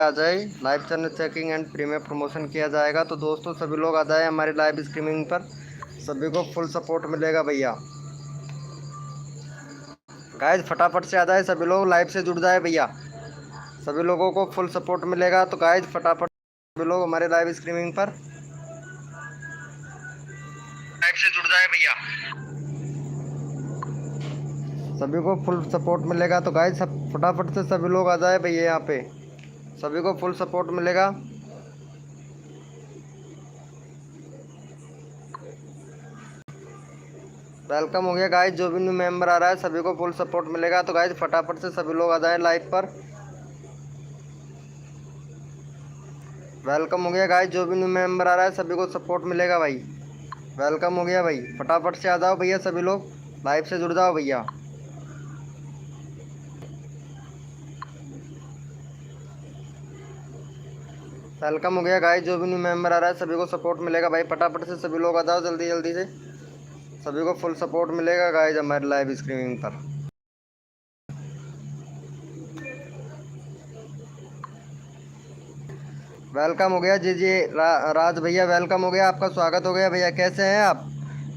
आ जाए live channel checking and premium promotion किया जाएगा। तो दोस्तों सभी लोग आ जाए हमारी लाइव स्ट्रीमिंग पर, सभी को फुल सपोर्ट मिलेगा भैया। गाइस फटाफट से आ जाए, सभी लोग लाइव से जुड़ जाए भैया, सभी लोगों को फुल सपोर्ट मिलेगा। तो गाइस फटाफट सभी लोग हमारे लाइव स्ट्रीमिंग पर लाइव से जुड़ जाए भैया, सभी को फुल सपोर्ट मिलेगा। तो गाइस सब फटाफट से सभी लोग आ जाए भैया, यहाँ पे सभी को फुल सपोर्ट मिलेगा। वेलकम हो गया गाइस, जो भी न्यू मेंबर आ रहा है सभी को फुल सपोर्ट मिलेगा। तो गाइस फटाफट से सभी लोग आ जाए लाइव पर। वेलकम हो गया गाइस, जो भी न्यू मेंबर आ रहा है सभी को सपोर्ट मिलेगा भाई। वेलकम हो गया भाई, फटाफट से आ जाओ भैया, सभी लोग लाइव से जुड़ जाओ भैया। वेलकम हो गया गाइस, जो भी न्यू मेंबर आ रहा है सभी को सपोर्ट मिलेगा भाई। फटाफट से सभी लोग आ जाओ जल्दी जल्दी से, सभी को फुल सपोर्ट मिलेगा गाइस हमारे लाइव स्ट्रीमिंग पर। वेलकम हो गया जी जी राज भैया, वेलकम हो गया, आपका स्वागत हो गया भैया। कैसे हैं आप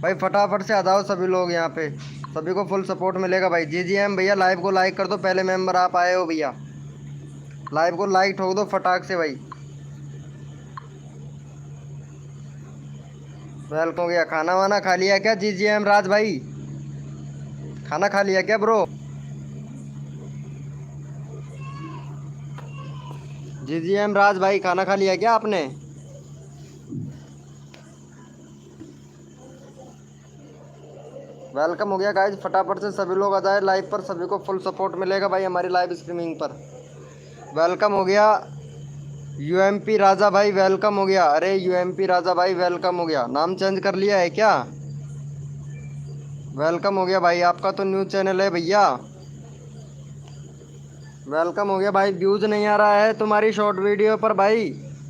भाई? फटाफट से आ जाओ सभी लोग, यहाँ पे सभी को फुल सपोर्ट मिलेगा भाई। जी जी एम भैया, लाइव को लाइक कर दो, पहले मेंबर आप आए हो भैया, लाइव को लाइक ठोक दो फटाक से भाई। वेलकम हो गया। खाना वाना खा लिया क्या जी जी एम राज भाई? खाना खा लिया क्या ब्रो? जी जी एम राज भाई, खाना खा लिया क्या आपने? वेलकम हो गया गाइज, फटाफट से सभी लोग आ जाए लाइव पर, सभी को फुल सपोर्ट मिलेगा भाई हमारी लाइव स्ट्रीमिंग पर। वेलकम हो गया यूएमपी राजा भाई, वेलकम हो गया। अरे यूएमपी राजा भाई वेलकम हो गया, नाम चेंज कर लिया है क्या? वेलकम हो गया भाई, आपका तो न्यू चैनल है भैया। वेलकम हो गया भाई। व्यूज़ नहीं आ रहा है तुम्हारी शॉर्ट वीडियो पर भाई,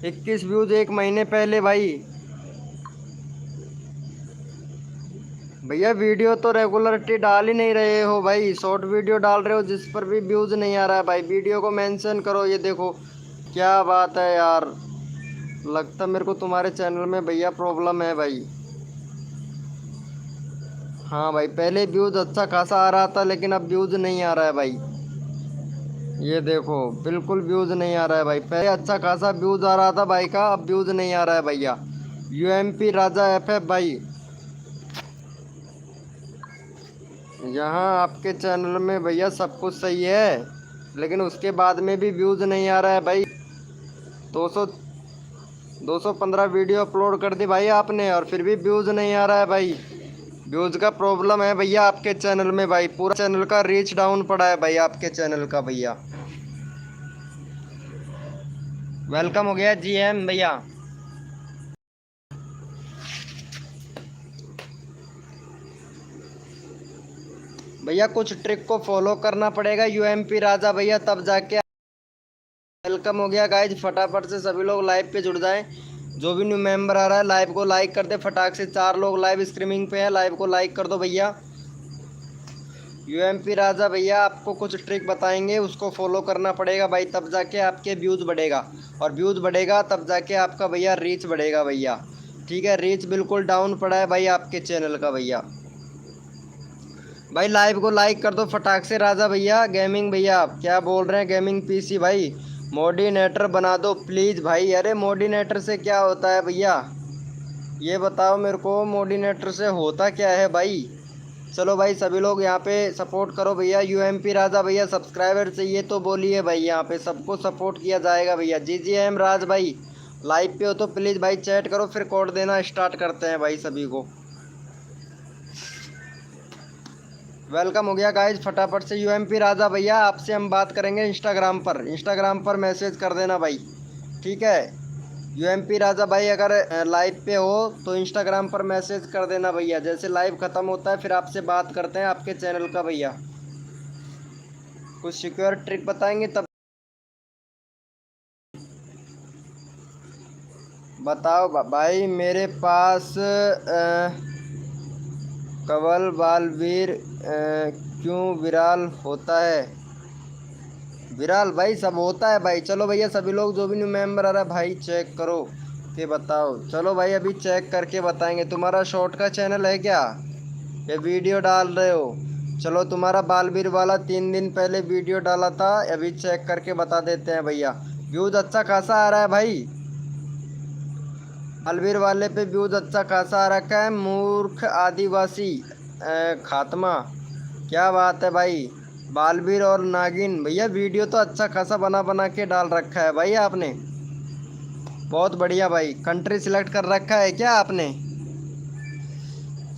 21 व्यूज़ एक महीने पहले भाई। भैया वीडियो तो रेगुलरिटी डाल ही नहीं रहे हो भाई, शॉर्ट वीडियो डाल रहे हो जिस पर भी व्यूज़ नहीं आ रहा है भाई। वीडियो को मेंशन करो, ये देखो क्या बात है यार। लगता मेरे को तुम्हारे चैनल में भैया प्रॉब्लम है भाई। हाँ भाई, पहले व्यूज़ अच्छा खासा आ रहा था लेकिन अब व्यूज़ नहीं आ रहा है भाई। ये देखो बिल्कुल व्यूज़ नहीं आ रहा है भाई, पहले अच्छा खासा व्यूज़ आ रहा था भाई का, अब व्यूज़ नहीं आ रहा है भैया। यूएमपी राजा एफएफ भाई, यहाँ आपके चैनल में भैया सब कुछ सही है लेकिन उसके बाद में भी व्यूज़ नहीं आ रहा है भाई। 200 215 वीडियो अपलोड कर दी भाई आपने और फिर भी व्यूज़ नहीं आ रहा है भाई। व्यूज़ का प्रॉब्लम है भैया आपके चैनल में भाई, पूरा चैनल का रीच डाउन पड़ा है भाई आपके चैनल का भैया। वेलकम हो गया जीएम भैया। भैया कुछ ट्रिक को फॉलो करना पड़ेगा यूएमपी राजा भैया, तब जाके। वेलकम हो गया गाइज, फटाफट से सभी लोग लाइव पे जुड़ जाएं। जो भी न्यू मेंबर आ रहा है लाइव को लाइक कर दे फटाक से। 4 लोग लाइव स्ट्रीमिंग पे है, लाइव को लाइक कर दो भैया। यूएमपी राजा भैया आपको कुछ ट्रिक बताएंगे, उसको फॉलो करना पड़ेगा भाई, तब जाके आपके व्यूज़ बढ़ेगा, और व्यूज़ बढ़ेगा तब जाके आपका भैया रीच बढ़ेगा भैया। ठीक है, रीच बिल्कुल डाउन पड़ा है भाई आपके चैनल का भैया। भाई लाइव को लाइक कर दो फटाक से राजा भैया। गेमिंग भैया क्या बोल रहे हैं, गेमिंग पीसी भाई मॉडिनेटर बना दो प्लीज़ भाई। अरे मॉडिनेटर से क्या होता है भैया, ये बताओ मेरे को, मॉडिनेटर से होता क्या है भाई? चलो भाई सभी लोग यहाँ पे सपोर्ट करो भैया। यूएमपी राजा भैया सब्सक्राइबर चाहिए तो बोलिए भाई, यहाँ पे सबको सपोर्ट किया जाएगा भैया। जीजीएम राज भाई लाइव पे हो तो प्लीज़ भाई चैट करो, फिर कोड देना स्टार्ट करते हैं भाई सभी को। वेलकम हो गया गाइज, फटाफट से यूएमपी राजा भैया आपसे हम बात करेंगे इंस्टाग्राम पर, इंस्टाग्राम पर मैसेज कर देना भाई। ठीक है, यूएमपी राजा भाई अगर लाइव पे हो तो इंस्टाग्राम पर मैसेज कर देना भैया। जैसे लाइव ख़त्म होता है फिर आपसे बात करते हैं आपके चैनल का भैया। कुछ सिक्योर ट्रिक बताएंगे तब बताओ भाई। मेरे पास कवल बालवीर क्यों विराल होता है विराल भाई सब होता है भाई। चलो भैया सभी लोग जो भी न्यू मेंबर आ रहा है भाई चेक करो कि बताओ। चलो भाई अभी चेक करके बताएंगे। तुम्हारा शॉर्ट का चैनल है क्या, ये वीडियो डाल रहे हो? चलो तुम्हारा बालवीर वाला 3 दिन पहले वीडियो डाला था, अभी चेक करके बता देते हैं भैया। व्यूज़ अच्छा खासा आ रहा है भाई, बालवीर वाले पे व्यूज़ अच्छा खासा आ रखा है। मूर्ख आदिवासी खात्मा, क्या बात है भाई। बालवीर और नागिन भैया वीडियो तो अच्छा खासा बना बना के डाल रखा है भाई आपने, बहुत बढ़िया भाई। कंट्री सिलेक्ट कर रखा है क्या आपने?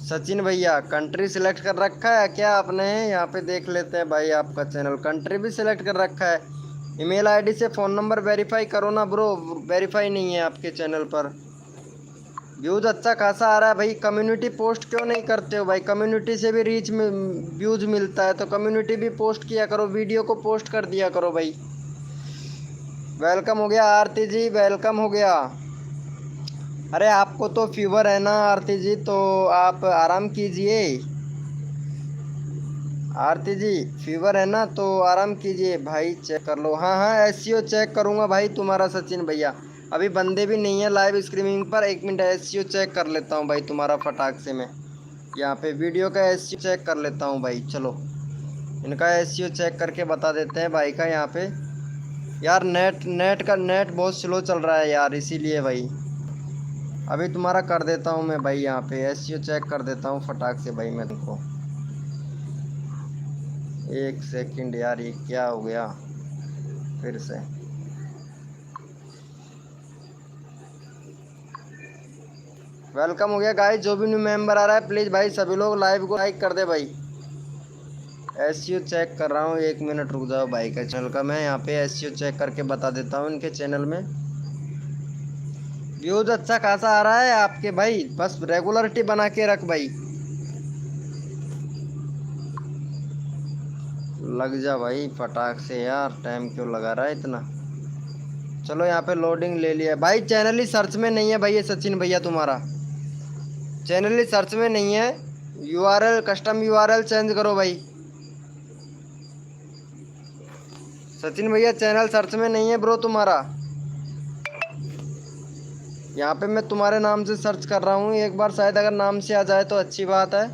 सचिन भैया कंट्री सिलेक्ट कर रखा है क्या आपने? यहाँ पे देख लेते हैं भाई, आपका चैनल कंट्री भी सिलेक्ट कर रखा है। ईमेल आईडी से फ़ोन नंबर वेरीफाई करो ना ब्रो, वेरीफाई नहीं है आपके चैनल पर। व्यूज़ अच्छा खासा आ रहा है भाई। कम्युनिटी पोस्ट क्यों नहीं करते हो भाई? कम्युनिटी से भी रीच में व्यूज़ मिलता है, तो कम्युनिटी भी पोस्ट किया करो, वीडियो को पोस्ट कर दिया करो भाई। वेलकम हो गया आरती जी, वेलकम हो गया। अरे आपको तो फीवर है ना आरती जी, तो आप आराम कीजिए। आरती जी फीवर है ना तो आराम कीजिए भाई, चेक कर लो। हाँ हाँ एसईओ चेक करूँगा भाई तुम्हारा सचिन भैया। अभी बंदे भी नहीं है लाइव स्ट्रीमिंग पर, 1 मिनट एसईओ चेक कर लेता हूँ भाई तुम्हारा फटाक से। मैं यहाँ पे वीडियो का एसईओ चेक कर लेता हूँ भाई। चलो इनका एसईओ चेक करके बता देते हैं भाई का। यहाँ पे यार नेट बहुत स्लो चल रहा है यार, इसीलिए भाई। अभी तुम्हारा कर देता हूँ मैं भाई, यहाँ पे एसईओ चेक कर देता हूँ फटाक से भाई मैं तुमको। 1 सेकंड यार, ये क्या हो गया फिर से? वेलकम हो गया गाइस, जो भी न्यू मेंबर आ रहा है प्लीज़ भाई सभी लोग लाइव को लाइक कर दे भाई। एसईओ चेक कर रहा हूँ, 1 मिनट रुक जाओ भाई का चैनल का। मैं यहाँ पे एसईओ चेक करके बता देता हूँ इनके चैनल में। व्यूज़ अच्छा खासा आ रहा है आपके भाई, बस रेगुलरिटी बना के रख भाई। लग जा भाई फटाक से यार, टाइम क्यों लगा रहा है इतना। चलो यहाँ पे लोडिंग ले लिया भाई। चैनल ही सर्च में नहीं है भाई ये सचिन भैया, तुम्हारा चैनल ही सर्च में नहीं है। यूआरएल कस्टम यूआरएल चेंज करो भाई। सचिन भैया चैनल सर्च में नहीं है ब्रो तुम्हारा। यहाँ पे मैं तुम्हारे नाम से सर्च कर रहा हूँ, एक बार शायद अगर नाम से आ जाए तो अच्छी बात है।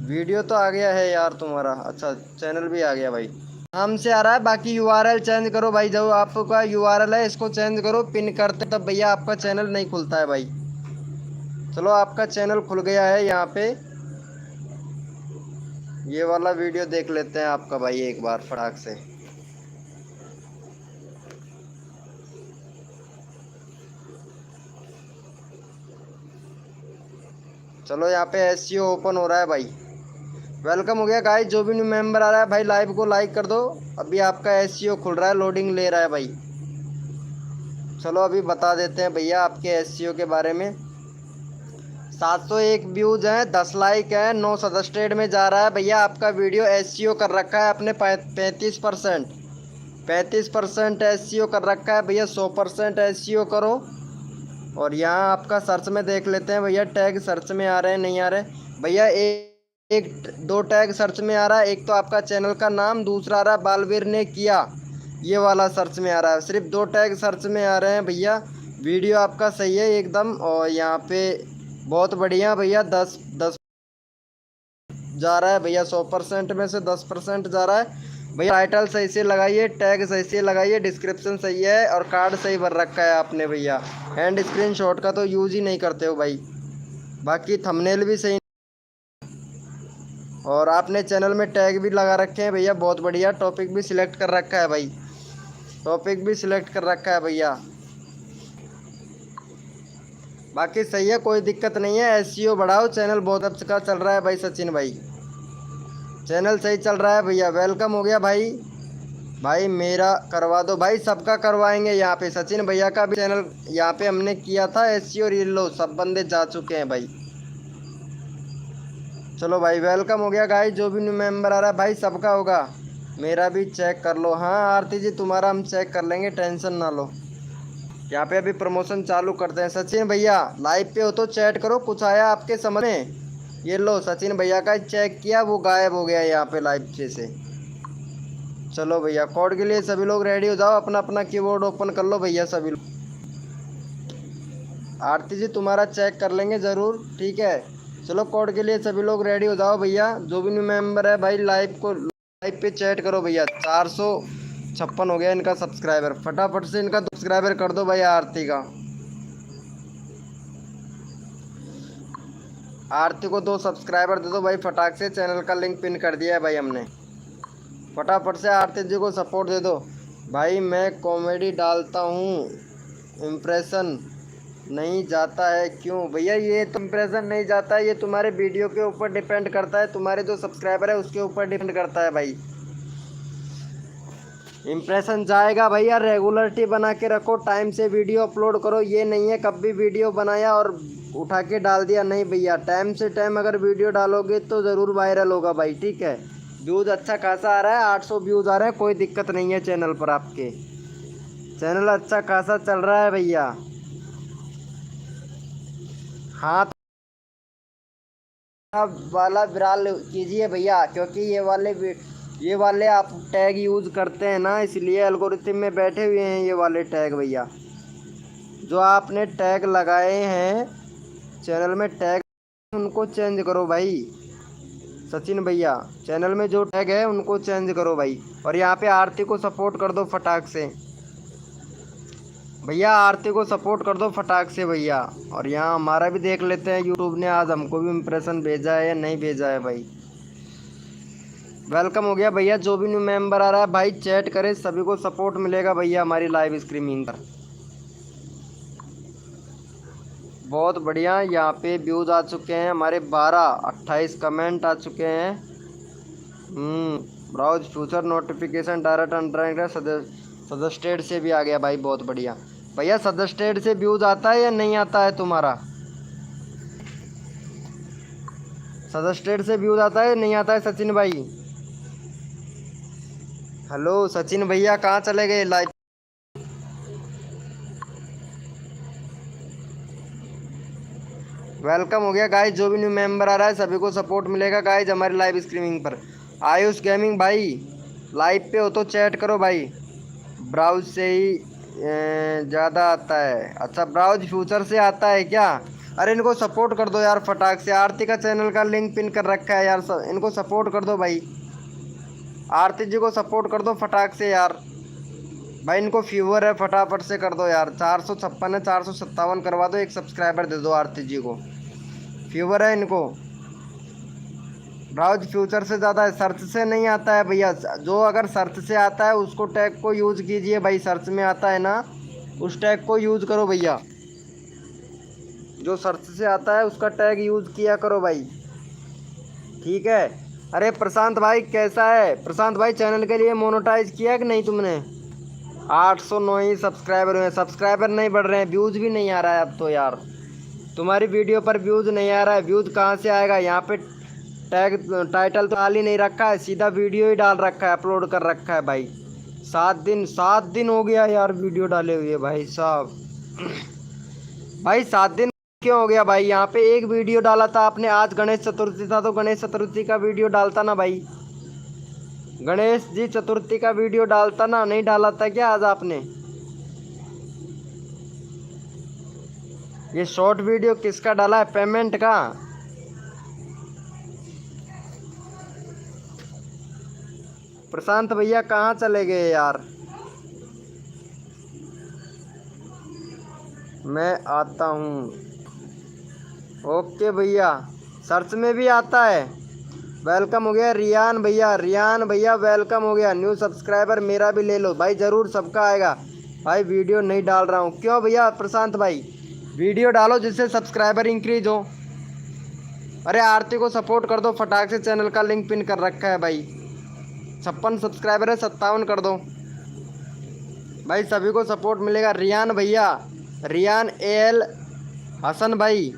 वीडियो तो आ गया है यार तुम्हारा, अच्छा चैनल भी आ गया भाई। नाम से आ रहा है, बाकी यूआरएल चेंज करो भाई। जो आपका यूआरएल है इसको चेंज करो, पिन करते तब भैया आपका चैनल नहीं खुलता है भाई। चलो आपका चैनल खुल गया है यहाँ पे। ये वाला वीडियो देख लेते हैं आपका भाई एक बार फटाक से। चलो यहाँ पे एसईओ ओपन हो रहा है भाई। वेलकम हो गया गाइस, जो भी न्यू मेंबर आ रहा है भाई लाइव को लाइक कर दो। अभी आपका एसईओ खुल रहा है, लोडिंग ले रहा है भाई। चलो अभी बता देते हैं भैया आपके एसईओ के बारे में। 701 व्यूज़ हैं, 10 लाइक हैं, 9 सजेस्टेड में जा रहा है भैया। आपका वीडियो एसईओ कर रखा है अपने 35%। 35% एसईओ कर रखा है भैया, 100% एसईओ करो। और यहाँ आपका सर्च में देख लेते हैं भैया, टैग सर्च में आ रहे हैं नहीं आ रहे भैया। एक दो टैग सर्च में आ रहा है, एक तो आपका चैनल का नाम, दूसरा आ रहा है बालवीर ने किया, ये वाला सर्च में आ रहा है। सिर्फ 2 टैग सर्च में आ रहे हैं भैया। वीडियो आपका सही है एकदम, और यहाँ पे बहुत बढ़िया भैया। 10 जा रहा है भैया, 100% में से 10% जा रहा है भैया। टाइटल सही से लगाइए, टैग सही से लगाइए, डिस्क्रिप्शन सही है, और कार्ड सही भर रखा है आपने भैया। हैंड स्क्रीनशॉट का तो यूज़ ही नहीं करते हो भाई। बाकी थंबनेल भी सही, और आपने चैनल में टैग भी लगा रखे हैं भैया, बहुत बढ़िया। टॉपिक भी सिलेक्ट कर रखा है भाई, टॉपिक भी सिलेक्ट कर रखा है भैया। बाकी सही है, कोई दिक्कत नहीं है। एसईओ बढ़ाओ, चैनल बहुत अच्छा चल रहा है भाई सचिन भाई, चैनल सही चल रहा है भैया। वेलकम हो गया भाई। भाई मेरा करवा दो भाई, सबका करवाएंगे यहाँ पे। सचिन भैया का भी चैनल यहाँ पे हमने किया था एसईओ रील, लो सब बंदे जा चुके हैं भाई। चलो भाई वेलकम हो गया गाइस, जो भी न्यू मेंबर आ रहा है भाई सबका होगा। मेरा भी चेक कर लो। हाँ आरती जी तुम्हारा हम चेक कर लेंगे, टेंशन ना लो। यहाँ पे अभी प्रमोशन चालू करते हैं। सचिन भैया लाइव पे हो तो चैट करो, कुछ आया आपके समझ में? ये लो सचिन भैया का चेक किया, वो गायब हो गया यहाँ पे लाइव से। चलो भैया कोड के लिए सभी लोग रेडी हो जाओ, अपना अपना कीबोर्ड ओपन कर लो भैया सभी लोग। आरती जी तुम्हारा चेक कर लेंगे ज़रूर, ठीक है। चलो कोड के लिए सभी लोग रेडी हो जाओ भैया। जो भी न्यू मेंबर है भाई लाइव पे चैट करो भैया। 456 हो गया इनका सब्सक्राइबर, फटाफट से इनका सब्सक्राइबर कर दो भाई आरती का। आरती को 2 सब्सक्राइबर दे दो भाई फटाक से, चैनल का लिंक पिन कर दिया है भाई हमने। फटाफट से आरती जी को सपोर्ट दे दो भाई। मैं कॉमेडी डालता हूँ, इम्प्रेशन नहीं जाता है क्यों भैया? ये तो इम्प्रेशन नहीं जाता है, ये तुम्हारे वीडियो के ऊपर डिपेंड करता है, तुम्हारे जो सब्सक्राइबर है उसके ऊपर डिपेंड करता है भाई। इम्प्रेशन जाएगा भैया, रेगुलरिटी बना के रखो, टाइम से वीडियो अपलोड करो। ये नहीं है कभी वीडियो बनाया और उठा के डाल दिया, नहीं भैया। टाइम से टाइम अगर वीडियो डालोगे तो ज़रूर वायरल होगा भाई, ठीक है। व्यूज़ अच्छा खासा आ रहा है, 800 व्यूज़ आ रहे हैं, कोई दिक्कत नहीं है चैनल पर। आपके चैनल अच्छा खासा चल रहा है भैया। हाँ वाला विराल कीजिए भैया, क्योंकि ये वाले आप टैग यूज़ करते हैं ना, इसलिए एल्गोरिथम में बैठे हुए हैं ये वाले टैग भैया। जो आपने टैग लगाए हैं चैनल में, टैग उनको चेंज करो भाई सचिन भैया। चैनल में जो टैग है उनको चेंज करो भाई। और यहाँ पे आरती को सपोर्ट कर दो फटाक से भैया, आरती को सपोर्ट कर दो फटाक से भैया। और यहाँ हमारा भी देख लेते हैं यूट्यूब ने आज हमको भी इम्प्रेशन भेजा है या नहीं भेजा है भाई। वेलकम हो गया भैया, जो भी न्यू मेंबर आ रहा है भाई चैट करे, सभी को सपोर्ट मिलेगा भैया हमारी लाइव स्ट्रीमिंग पर। बहुत बढ़िया, यहाँ पे व्यूज़ आ चुके हैं हमारे 28 कमेंट आ चुके हैं। Browse future notification direct under suggested से भी आ गया भाई, बहुत बढ़िया भैया। सजेस्टेड से व्यूज़ आता है या नहीं आता है तुम्हारा? सजेस्टेड से व्यूज़ आता है नहीं आता है सचिन भाई? हेलो सचिन भैया कहाँ चले गए लाइव? वेलकम हो गया गाइज, जो भी न्यू मेंबर आ रहा है सभी को सपोर्ट मिलेगा गाइज हमारी लाइव स्ट्रीमिंग पर। आयुष गेमिंग भाई लाइव पे हो तो चैट करो भाई। ब्राउज से ही ज़्यादा आता है? अच्छा ब्राउज फ्यूचर से आता है क्या? अरे इनको सपोर्ट कर दो यार फटाक से। आरती का चैनल का लिंक पिन कर रखा है यार, इनको सपोर्ट कर दो भाई। आरती जी को सपोर्ट कर दो फटाक से यार भाई। इनको फीवर है, फटाफट से कर दो यार। 456 है, 457 करवा दो, 1 सब्सक्राइबर दे दो आरती जी को। फीवर है इनको। ब्राउज फ्यूचर से ज़्यादा है, सर्च से नहीं आता है भैया। जो अगर सर्च से आता है उसको टैग को यूज़ कीजिए भाई। सर्च में आता है ना, उस टैग को यूज़ करो भैया। जो सर्च से आता है उसका टैग यूज़ किया करो भाई, ठीक है। अरे प्रशांत भाई कैसा है? प्रशांत भाई चैनल के लिए मोनेटाइज किया कि नहीं तुमने? 809 ही सब्सक्राइबर हुए, सब्सक्राइबर नहीं बढ़ रहे हैं, व्यूज़ भी नहीं आ रहा है अब तो यार। तुम्हारी वीडियो पर व्यूज़ नहीं आ रहा है, व्यूज़ कहाँ से आएगा? यहाँ पे टैग टाइटल तो डाल ही नहीं रखा है, सीधा वीडियो ही डाल रखा है, अपलोड कर रखा है भाई। 7 दिन हो गया यार वीडियो डाले हुए भाई साहब। भाई 7 दिन क्यों हो गया भाई? यहाँ पे एक वीडियो डाला था आपने, आज गणेश चतुर्थी था तो गणेश चतुर्थी का वीडियो डालता ना भाई। गणेश जी चतुर्थी का वीडियो डालता ना, नहीं डाला था क्या आज आपने? ये शॉर्ट वीडियो किसका डाला है, पेमेंट का? प्रशांत भैया कहाँ चले गए यार? मैं आता हूँ। ओके भैया, सर्च में भी आता है। वेलकम हो गया रियान भैया, रियान भैया वेलकम हो गया। न्यू सब्सक्राइबर मेरा भी ले लो भाई, ज़रूर सबका आएगा भाई। वीडियो नहीं डाल रहा हूँ क्यों भैया? प्रशांत भाई वीडियो डालो जिससे सब्सक्राइबर इंक्रीज हो। अरे आरती को सपोर्ट कर दो फटाक से, चैनल का लिंक पिन कर रखा है भाई। 56 सब्सक्राइबर है, 57 कर दो भाई, सभी को सपोर्ट मिलेगा। रियान भैया, रियान एल हसन भाई,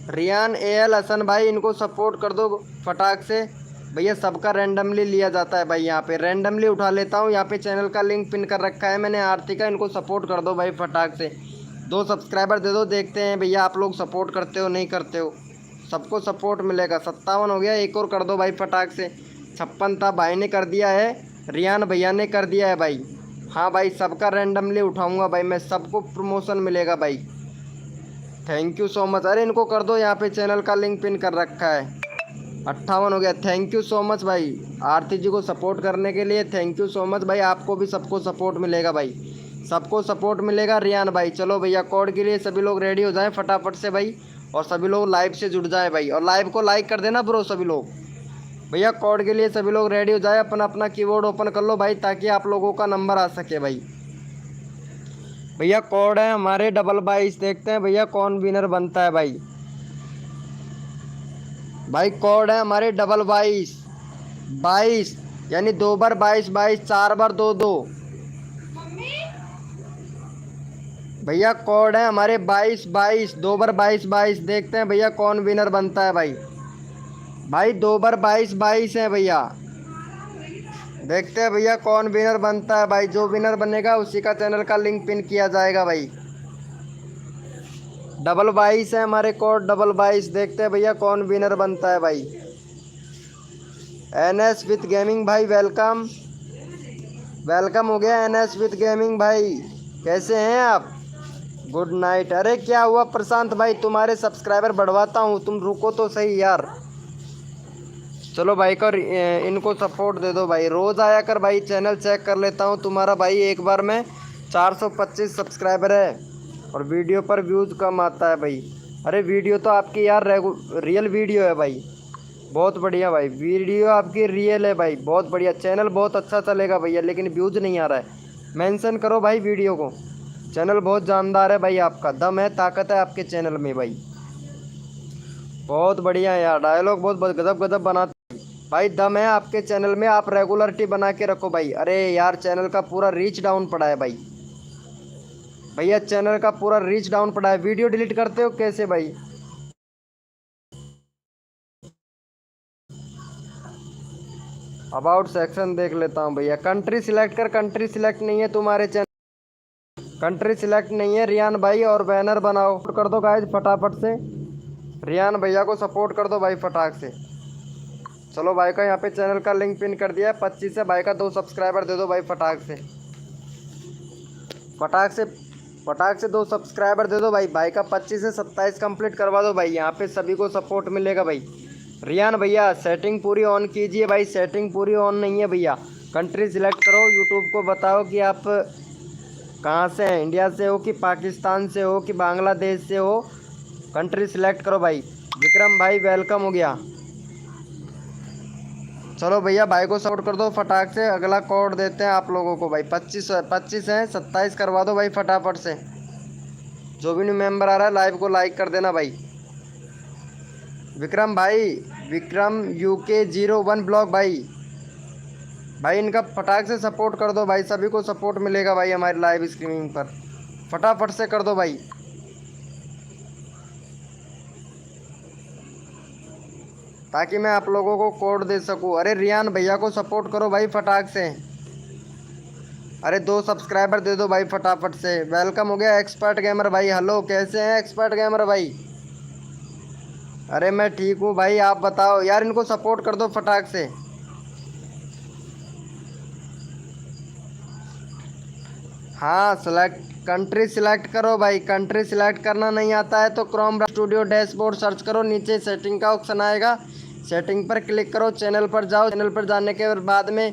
रियान एल हसन भाई, इनको सपोर्ट कर दो फटाक से भैया। सबका रैंडमली लिया जाता है भाई, यहाँ पे रैंडमली उठा लेता हूँ। यहाँ पे चैनल का लिंक पिन कर रखा है मैंने आरती का, इनको सपोर्ट कर दो भाई फटाक से। 2 सब्सक्राइबर दे दो, देखते हैं भैया आप लोग सपोर्ट करते हो नहीं करते हो। सबको सपोर्ट मिलेगा। 57 हो गया, एक और कर दो भाई फटाक से। 56 था, भाई ने कर दिया है, रियान भैया ने कर दिया है भाई। हाँ भाई, सबका रैंडमली उठाऊंगा भाई मैं, सबको प्रमोशन मिलेगा भाई। Thank you so much. अरे इनको कर दो, यहाँ पे चैनल का लिंक पिन कर रखा है। 58 हो गया। थैंक यू सो मच भाई आरती जी को सपोर्ट करने के लिए। थैंक यू सो मच भाई, आपको भी सबको सपोर्ट मिलेगा भाई, सबको सपोर्ट मिलेगा। रियान भाई चलो भैया, कोड के लिए सभी लोग रेडी हो जाएं फटाफट से भाई, और सभी लोग लाइव से जुड़ जाएं भाई, और लाइव को लाइक कर देना ब्रो सभी लोग। भैया कोड के लिए सभी लोग रेडी हो जाए, अपना अपना कीबोर्ड ओपन कर लो भाई, ताकि आप लोगों का नंबर आ सके भाई। भैया कोड है हमारे 22, देखते हैं भैया कौन विनर बनता है भाई। भाई कोड है हमारे 22, 22 यानी 2 बार 22 22, 4 बार 2 2। भैया कोड है हमारे 22 22, 2 बार 22 22, देखते हैं भैया कौन विनर बनता है भाई। भाई 2 बार 22 22 है भैया, देखते हैं भैया कौन विनर बनता है भाई। जो विनर बनेगा उसी का चैनल का लिंक पिन किया जाएगा भाई। 22 है हमारे कोड, 22, देखते हैं भैया कौन विनर बनता है भाई। NS विथ गेमिंग भाई वेलकम, वेलकम हो गया NS विथ गेमिंग भाई, कैसे हैं आप? Good night. अरे क्या हुआ प्रशांत भाई, तुम्हारे सब्सक्राइबर बढ़वाता हूँ, तुम रुको तो सही यार। चलो भाई को इनको सपोर्ट दे दो भाई, रोज़ आया कर भाई, चैनल चेक कर लेता हूँ तुम्हारा भाई। एक बार में 425 सब्सक्राइबर है, और वीडियो पर व्यूज़ कम आता है भाई। अरे वीडियो तो आपकी यार रियल वीडियो है भाई, बहुत बढ़िया भाई, वीडियो आपकी रियल है भाई, बहुत बढ़िया। चैनल बहुत अच्छा चलेगा भैया, लेकिन व्यूज़ नहीं आ रहा है। मेंशन करो भाई वीडियो को, चैनल बहुत जानदार है भाई, आपका दम है, ताकत है आपके चैनल में भाई, बहुत बढ़िया है यार। डायलॉग बहुत गजब गजब बनाते भाई, दम है आपके चैनल में, आप रेगुलरिटी बना के रखो भाई। अरे यार चैनल का पूरा रीच डाउन पड़ा है भाई, भैया चैनल का पूरा रीच डाउन पड़ा है। वीडियो डिलीट करते हो कैसे भाई? अबाउट सेक्शन देख लेता हूँ भैया। कंट्री सिलेक्ट कर, कंट्री सिलेक्ट नहीं है तुम्हारे चैनल, कंट्री सिलेक्ट नहीं है रियान भाई, और बैनर बनाओ कर दो गाइज फटाफट से। रियान भैया को सपोर्ट कर दो भाई फटाक से। चलो भाई का यहाँ पे चैनल का लिंक पिन कर दिया है। 25 है भाई का, 2 सब्सक्राइबर दे दो भाई फटाक से, फटाक से फटाक से 2 सब्सक्राइबर दे दो भाई। भाई का 25 से 27 कंप्लीट करवा दो भाई, यहाँ पे सभी को सपोर्ट मिलेगा भाई। रियान भैया सेटिंग पूरी ऑन कीजिए भाई, सेटिंग पूरी ऑन नहीं है भैया। कंट्री सिलेक्ट करो, यूट्यूब को बताओ कि आप कहाँ से हैं, इंडिया से हो कि पाकिस्तान से हो कि बांग्लादेश से हो, कंट्री सिलेक्ट करो भाई। विक्रम भाई वेलकम हो गया। चलो भैया भाई को सपोर्ट कर दो फटाक से। अगला कोड देते हैं आप लोगों को भाई। 25 है, 27 करवा दो भाई फटाफट से। जो भी न्यू मेंबर आ रहा है लाइव को लाइक कर देना भाई। विक्रम भाई, विक्रम UK01 ब्लॉग भाई, भाई इनका फटाक से सपोर्ट कर दो भाई, सभी को सपोर्ट मिलेगा भाई हमारी लाइव स्ट्रीमिंग पर, फटाफट से कर दो भाई। ताकि मैं आप लोगों को कोड दे सकूं। अरे रियान भैया को सपोर्ट करो भाई फटाक से। अरे 2 सब्सक्राइबर दे दो भाई फटाफट से। वेलकम हो गया एक्सपर्ट गेमर भाई, हेलो कैसे हैं एक्सपर्ट गेमर भाई? अरे मैं ठीक हूँ भाई, आप बताओ यार, इनको सपोर्ट कर दो फटाक से। हाँ सेलेक्ट, कंट्री सिलेक्ट करो भाई। कंट्री सिलेक्ट करना नहीं आता है तो क्रोम स्टूडियो डैशबोर्ड सर्च करो, नीचे सेटिंग का ऑप्शन आएगा, सेटिंग पर क्लिक करो, चैनल पर जाओ, चैनल पर जाने के बाद में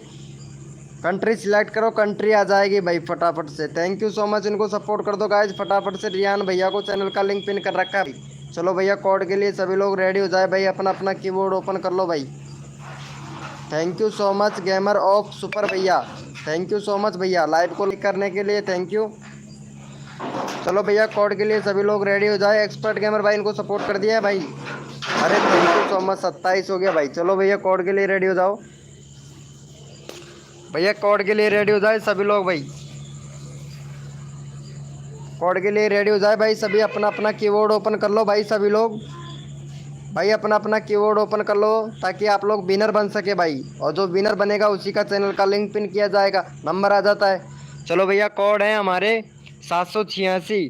कंट्री सिलेक्ट करो, कंट्री आ जाएगी भाई फटाफट से। थैंक यू सो मच, इनको सपोर्ट कर दो गाइज फटाफट से। रियान भैया को चैनल का लिंक पिन कर रखा है भाई। चलो भैया कोड के लिए सभी लोग रेडी हो जाए भाई, अपना अपना कीबोर्ड ओपन कर लो भाई। Thank you so much gamer of super भैया, थैंक यू सो मच भैया लाइव को क्लिक करने के लिए, थैंक यू। चलो भैया कोड के लिए सभी लोग रेडी हो जाए। एक्सपर्ट गेमर भाई इनको सपोर्ट कर दिया है भाई। अरे थैंक यू सो मच, 27 हो गया भाई। चलो भैया कोड के लिए रेडी हो जाओ भैया, कोड के लिए रेडी हो जाए सभी लोग भाई, कोड के लिए रेडी हो जाए भाई सभी। अपना अपना कीबोर्ड ओपन कर लो भाई सभी लोग, भाई अपना अपना कीबोर्ड ओपन कर लो ताकि आप लोग विनर बन सके भाई, और जो विनर बनेगा उसी का चैनल का लिंक पिन किया जाएगा, नंबर आ जाता है। चलो भैया कोड है हमारे 786,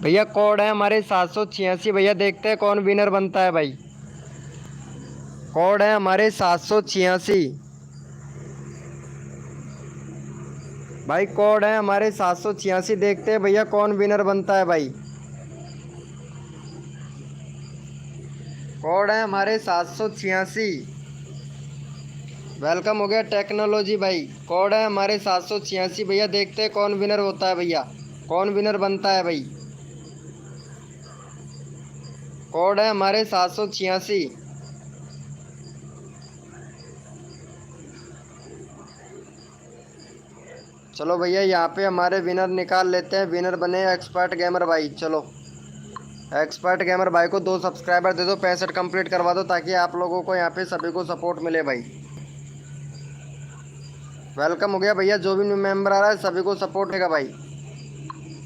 भैया कोड है हमारे 786 भैया, देखते हैं कौन विनर बनता है भाई। कोड है हमारे 786 भाई, कोड है हमारे 786, देखते हैं भैया कौन विनर बनता है भाई। कोड है हमारे 786। वेलकम हो गया टेक्नोलॉजी भाई। कोड है हमारे 786 भैया, देखते हैं कौन विनर होता है भैया, कौन विनर बनता है भाई। कोड है हमारे 786। चलो भैया यहाँ पे हमारे विनर निकाल लेते हैं। विनर बने एक्सपर्ट गेमर भाई। चलो एक्सपर्ट गेमर भाई को 2 सब्सक्राइबर दे दो, 65 कंप्लीट करवा दो, ताकि आप लोगों को यहाँ पे सभी को सपोर्ट मिले भाई। वेलकम हो गया भैया, जो भी न्यू मेंबर आ रहा है सभी को सपोर्ट देगा भाई।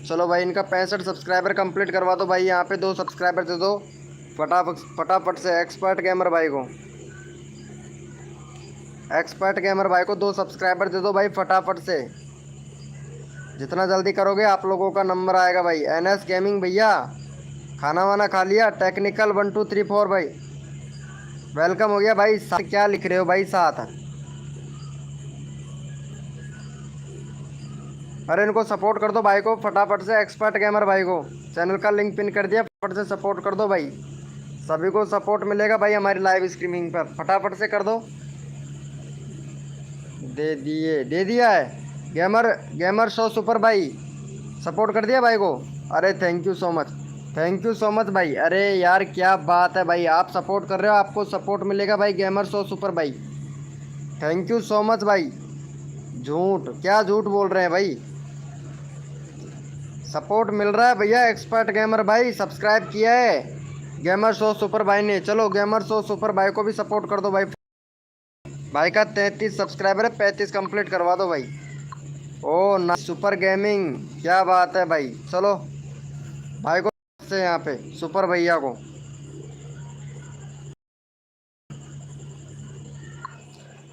चलो भाई इनका 65 सब्सक्राइबर कंप्लीट करवा दो भाई। यहाँ पे 2 सब्सक्राइबर दे दो फटाफट से एक्सपर्ट गेमर भाई को। एक्सपर्ट गेमर भाई को 2 सब्सक्राइबर दे दो भाई फटाफट से। जितना जल्दी करोगे आप लोगों का नंबर आएगा भाई। एनएस गेमिंग भैया, खाना वाना खा लिया? टेक्निकल 1 2 3 4 भाई, वेलकम हो गया भाई। क्या लिख रहे हो भाई साथ? अरे इनको सपोर्ट कर दो भाई को फटाफट से, एक्सपर्ट गेमर भाई को। चैनल का लिंक पिन कर दिया, फटाफट से सपोर्ट कर दो भाई। सभी को सपोर्ट मिलेगा भाई हमारी लाइव स्ट्रीमिंग पर, फटाफट से कर दो। दे दिया है गेमर गेमर शो सुपर भाई, सपोर्ट कर दिया भाई को। अरे thank you so much, thank you so much भाई। अरे यार क्या बात है भाई, आप सपोर्ट कर रहे हो, आपको सपोर्ट मिलेगा भाई गेमर शो सुपर भाई। थैंक यू सो मच भाई। झूठ क्या झूठ बोल रहे हैं भाई, सपोर्ट मिल रहा है भैया। एक्सपर्ट गेमर भाई सब्सक्राइब किया है गेमर शो सुपर भाई ने। चलो गेमर शो सुपर भाई को भी सपोर्ट कर दो भाई। भाई का 33 सब्सक्राइबर है, 35 कंप्लीट करवा दो भाई। ओ ना सुपर गेमिंग, क्या बात है भाई। चलो भाई को से यहाँ पे सुपर भैया को।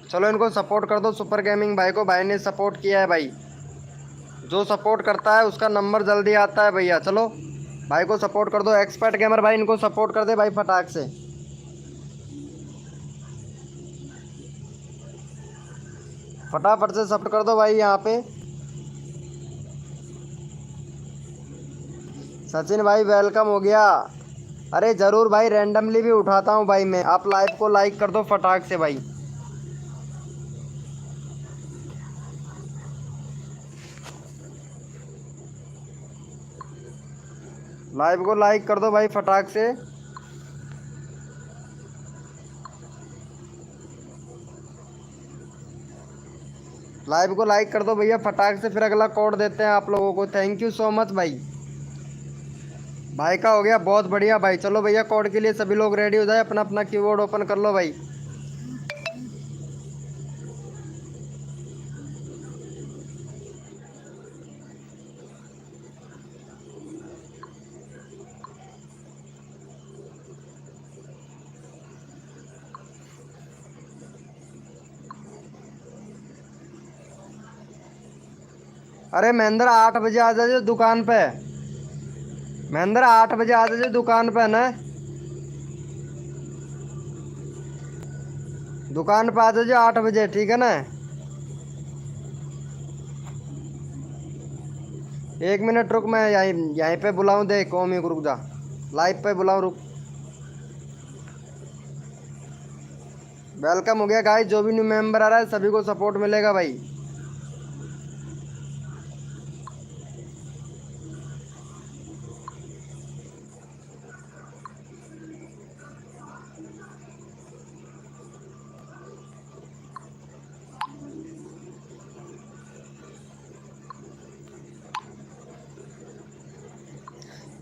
चलो इनको सपोर्ट कर दो सुपर गेमिंग भाई को, भाई ने सपोर्ट किया है भाई। जो सपोर्ट करता है उसका नंबर जल्दी आता है भैया। चलो भाई को सपोर्ट कर दो। एक्सपर्ट गेमर भाई इनको सपोर्ट कर दे भाई फटाक से। फटाफट से सपोर्ट कर दो भाई यहाँ पे। सचिन भाई वेलकम हो गया। अरे ज़रूर भाई, रैंडमली भी उठाता हूँ भाई मैं। आप लाइव को लाइक कर दो फटाक से भाई। लाइव को लाइक कर दो भाई फटाक से। लाइव को लाइक कर दो भैया फटाक से, फिर अगला कोड देते हैं आप लोगों को। थैंक यू सो मच भाई। भाई का हो गया, बहुत बढ़िया भाई। चलो भैया कोड के लिए सभी लोग रेडी हो जाए, अपना अपना कीबोर्ड ओपन कर लो भाई। अरे महेंद्र 8 बजे आ जाओ दुकान पे। महेंद्र 8 बजे आ जाओ दुकान पे ना, दुकान पे आ जाओ 8 बजे, ठीक है ना। 1 मिनट रुक, मैं यहीं पे बुलाऊं, देख ओमी को, रुक जा, लाइव पे बुलाऊं, रुक। वेलकम हो गया गाइस, जो भी न्यू मेंबर आ रहा है सभी को सपोर्ट मिलेगा भाई।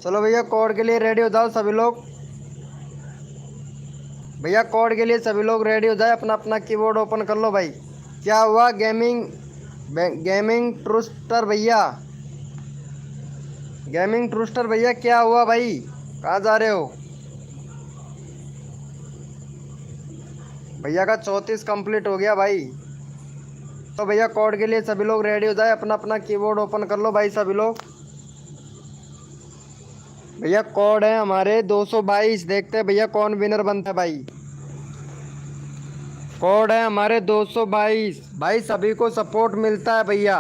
चलो भैया कोड के लिए रेडी हो जाओ सभी लोग। भैया कोड के लिए सभी लोग रेडी हो जाए, अपना अपना कीबोर्ड ओपन कर लो भाई। क्या हुआ गेमिंग ट्रूस्टर भैया, गेमिंग ट्रूस्टर भैया क्या हुआ भाई, कहाँ जा रहे हो? भैया का 34 कंप्लीट हो गया भाई। तो भैया कोड के लिए सभी लोग रेडी हो जाए, अपना अपना कीबोर्ड ओपन कर लो भाई सभी लोग। भैया कोड है हमारे 222, देखते हैं भैया कौन विनर बनता है भाई। कोड है हमारे 222 भाई, सभी को सपोर्ट मिलता है भैया।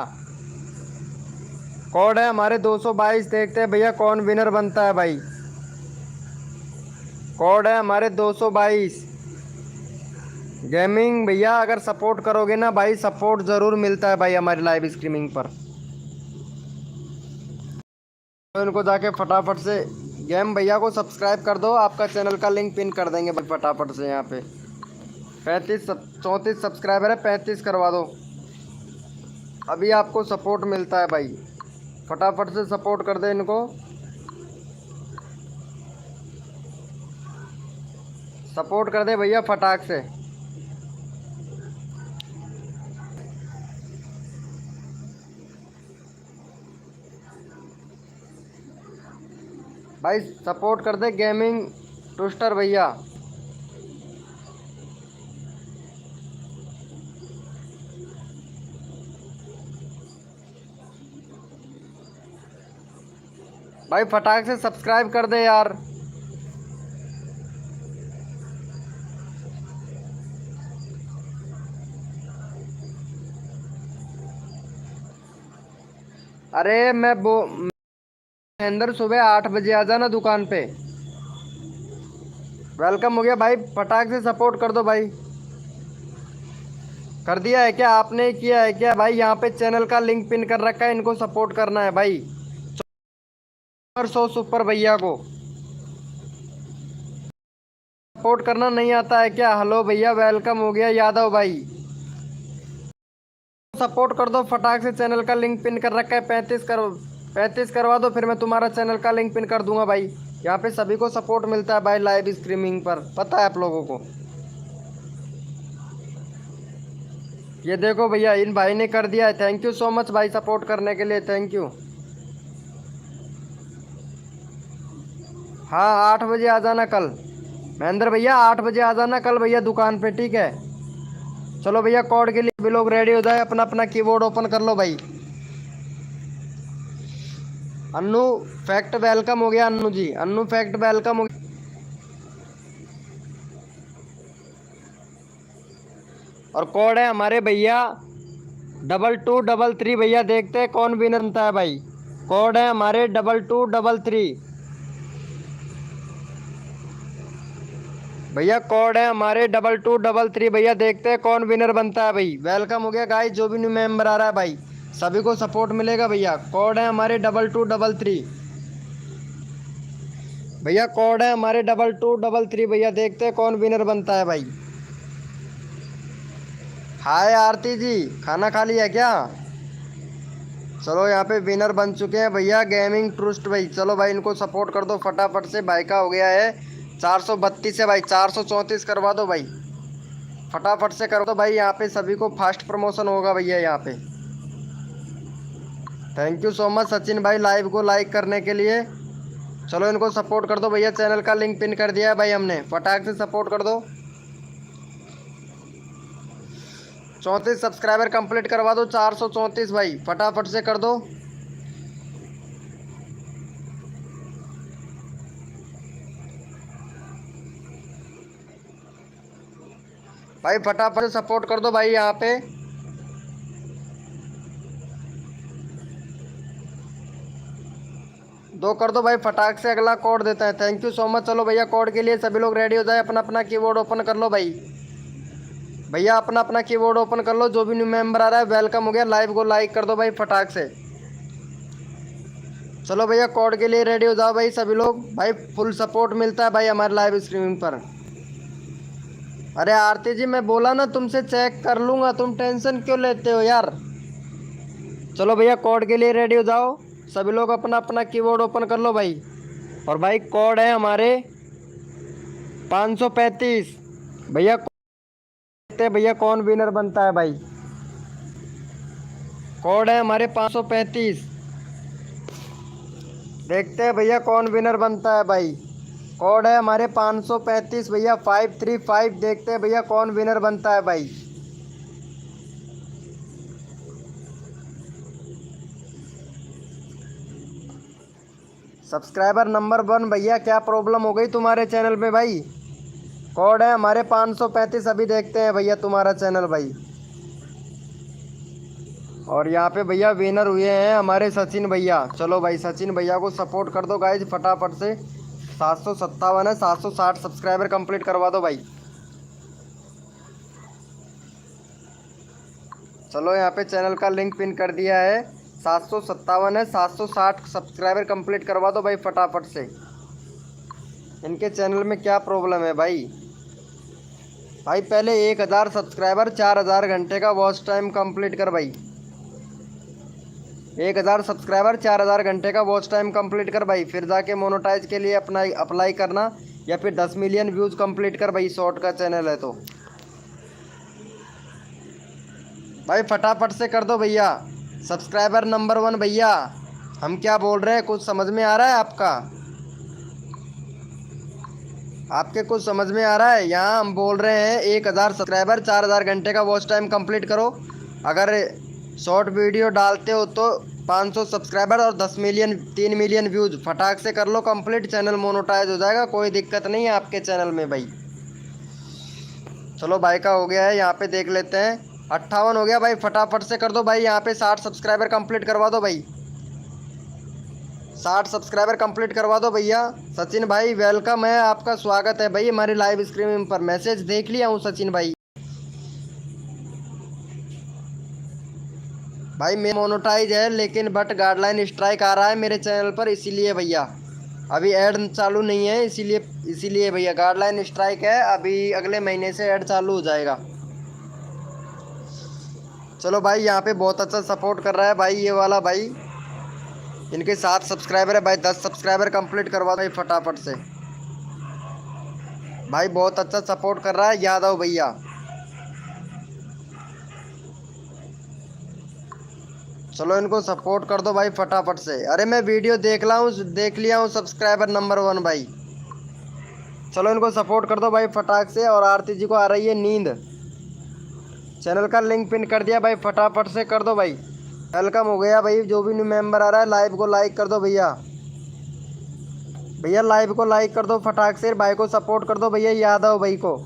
कोड है हमारे 222, देखते हैं भैया कौन विनर बनता है भाई। कोड है हमारे 222 गेमिंग भैया, अगर सपोर्ट करोगे ना भाई, सपोर्ट ज़रूर मिलता है भाई हमारी लाइव स्ट्रीमिंग पर। तो इनको जाके फटाफट से गेम भैया को सब्सक्राइब कर दो, आपका चैनल का लिंक पिन कर देंगे भाई फटाफट से। यहाँ पे 34 सब्सक्राइबर है, 35 करवा दो, अभी आपको सपोर्ट मिलता है भाई। फटाफट से सपोर्ट कर दे इनको, सपोर्ट कर दे भैया फटाक से। भाई सपोर्ट कर दे गेमिंग टूस्टर भैया। भाई फटाक से सब्सक्राइब कर दे यार। अरे महेंद्र, सुबह 8 बजे आ जाना दुकान पे। वेलकम हो गया भाई, फटाक से सपोर्ट कर दो भाई। कर दिया है क्या आपने, किया है क्या भाई? यहाँ पे चैनल का लिंक पिन कर रखा है, इनको सपोर्ट करना है भाई। सुपर भैया को सपोर्ट करना नहीं आता है क्या? हेलो भैया, वेलकम हो गया यादव भाई, सपोर्ट कर दो फटाक से। चैनल का लिंक पिन कर रखा है, 35 करवा दो, फिर मैं तुम्हारा चैनल का लिंक पिन कर दूंगा भाई। यहाँ पे सभी को सपोर्ट मिलता है भाई लाइव स्ट्रीमिंग पर, पता है आप लोगों को। ये देखो भैया, इन भाई ने कर दिया है, थैंक यू सो मच भाई सपोर्ट करने के लिए, थैंक यू। हाँ 8 बजे आ जाना कल, महेंद्र भैया 8 बजे आ जाना कल भैया दुकान पे, ठीक है। चलो भैया कोड के लिए भी लोग रेडी हो जाए, अपना अपना कीबोर्ड ओपन कर लो भाई। अन्नू फैक्ट वेलकम हो गया, अन्नू जी, अन्नू फैक्ट वेलकम हो गया। और कोड है हमारे भैया 2233 भैया, देखते हैं कौन विनर बनता है भाई। कोड है हमारे 2233 भैया, कोड है हमारे 2233 भैया, देखते हैं कौन विनर बनता है भाई। वेलकम हो गया गाइस, जो भी न्यू मेंबर आ रहा है भाई, सभी को सपोर्ट मिलेगा भैया। कोड है हमारे 2233 भैया, कोड है हमारे 2233 भैया, देखते हैं कौन विनर बनता है भाई। हाय आरती जी, खाना खा लिया क्या? चलो यहाँ पे विनर बन चुके हैं भैया गेमिंग ट्रूस्ट भाई। चलो भाई इनको सपोर्ट कर दो फटाफट से, भाई का हो गया है 432 है भाई, 434 करवा दो भाई, फटाफट से कर दो भाई। यहाँ पे सभी को फास्ट प्रमोशन होगा भैया यहाँ पे। Thank you so much Sachin भाई लाइव को लाइक करने के लिए। चलो इनको सपोर्ट कर दो भैया, चैनल का लिंक पिन कर दिया है भाई हमने, फटाक से सपोर्ट कर दो। 34 सब्सक्राइबर कंप्लीट करवा दो, 434 भाई, फटाफट से कर दो। भाई फटाफट से सपोर्ट कर दो भाई यहाँ पे। दो कर दो भाई, फटाक से अगला कोड देता है, थैंक यू सो मच। चलो भैया कोड के लिए सभी लोग रेडी हो जाए, अपना अपना कीबोर्ड ओपन कर लो भाई। भैया अपना अपना कीबोर्ड ओपन कर लो, जो भी न्यू मेंबर आ रहा है वेलकम हो गया, लाइव को लाइक कर दो भाई फटाक से। चलो भैया कोड के लिए रेडी हो जाओ भाई सभी लोग, भाई फुल सपोर्ट मिलता है भाई हमारे लाइव स्ट्रीमिंग पर। अरे आरती जी, मैं बोला ना तुमसे चेक कर लूँगा, तुम टेंशन क्यों लेते हो यार। चलो भैया कोड के लिए रेडी हो जाओ सभी लोग, अपना अपना कीबोर्ड ओपन कर लो भाई। और भाई कोड है हमारे 535 भैया, देखते हैं भैया कौन विनर बनता है भाई। कोड है हमारे 535, देखते हैं भैया कौन विनर बनता है भाई। कोड है हमारे 535 भैया, 535, देखते हैं भैया कौन विनर बनता है भाई। सब्सक्राइबर नंबर 1 भैया, क्या प्रॉब्लम हो गई तुम्हारे चैनल में भाई? कोड है हमारे 535, अभी देखते हैं भैया तुम्हारा चैनल भाई। और यहाँ पे भैया विनर हुए हैं हमारे सचिन भैया। चलो भाई सचिन भैया को सपोर्ट कर दो गाइज फटाफट से। 757 है, 760 सब्सक्राइबर कंप्लीट करवा दो भाई। चलो यहाँ पे चैनल का लिंक पिन कर दिया है। 757 है, 760 सब्सक्राइबर कंप्लीट करवा दो भाई फटाफट से। इनके चैनल में क्या प्रॉब्लम है भाई? भाई पहले 1000 सब्सक्राइबर 4000 घंटे का वॉच टाइम कंप्लीट कर भाई। 1000 सब्सक्राइबर 4000 घंटे का वॉच टाइम कंप्लीट कर भाई, फिर जाके मोनेटाइज के लिए अपना अप्लाई करना, या फिर 10 मिलियन व्यूज़ कंप्लीट कर भाई। शॉर्ट का चैनल है तो भाई फटाफट से कर दो भैया। सब्सक्राइबर नंबर 1 भैया। हम क्या बोल रहे हैं, कुछ समझ में आ रहा है आपका? आपके कुछ समझ में आ रहा है? यहाँ हम बोल रहे हैं 1000 सब्सक्राइबर 4000 घंटे का वॉच टाइम कंप्लीट करो। अगर शॉर्ट वीडियो डालते हो तो 500 सब्सक्राइबर और 10 मिलियन 3 मिलियन व्यूज़ फटाक से कर लो कंप्लीट, चैनल मोनेटाइज हो जाएगा, कोई दिक्कत नहीं है आपके चैनल में भाई। चलो भाई का हो गया है, यहाँ पे देख लेते हैं। 58 हो गया भाई, फटाफट से कर दो भाई। यहाँ पे 60 सब्सक्राइबर कंप्लीट करवा दो भाई। 60 सब्सक्राइबर कंप्लीट करवा दो भैया। सचिन भाई वेलकम है, आपका स्वागत है भाई हमारी लाइव स्ट्रीमिंग पर। मैसेज देख लिया हूँ सचिन भाई। भाई मैं मोनेटाइज है लेकिन बट गाइडलाइन स्ट्राइक आ रहा है मेरे चैनल पर, इसीलिए भैया अभी ऐड चालू नहीं है, इसीलिए भैया गाइडलाइन स्ट्राइक है। अभी अगले महीने से ऐड चालू हो जाएगा। चलो भाई यहाँ पे बहुत अच्छा सपोर्ट कर रहा है भाई ये वाला भाई। इनके 7 सब्सक्राइबर है भाई, 10 सब्सक्राइबर कंप्लीट करवा दो फटाफट से। भाई बहुत अच्छा सपोर्ट कर रहा है यादव भैया। चलो इनको सपोर्ट कर दो भाई फटाफट से। अरे मैं वीडियो देख लिया हूँ सब्सक्राइबर नंबर 1 भाई। चलो इनको सपोर्ट कर दो भाई फटाक से। और आरती जी को आ रही है नींद। चैनल का लिंक पिन कर दिया भाई, फटाफट से कर दो भाई। वेलकम हो गया भाई, जो भी न्यू मेंबर आ रहा है लाइव को लाइक कर दो भैया। भैया लाइव को लाइक कर दो फटाक से, भाई को सपोर्ट कर दो भैया यादव भाई को।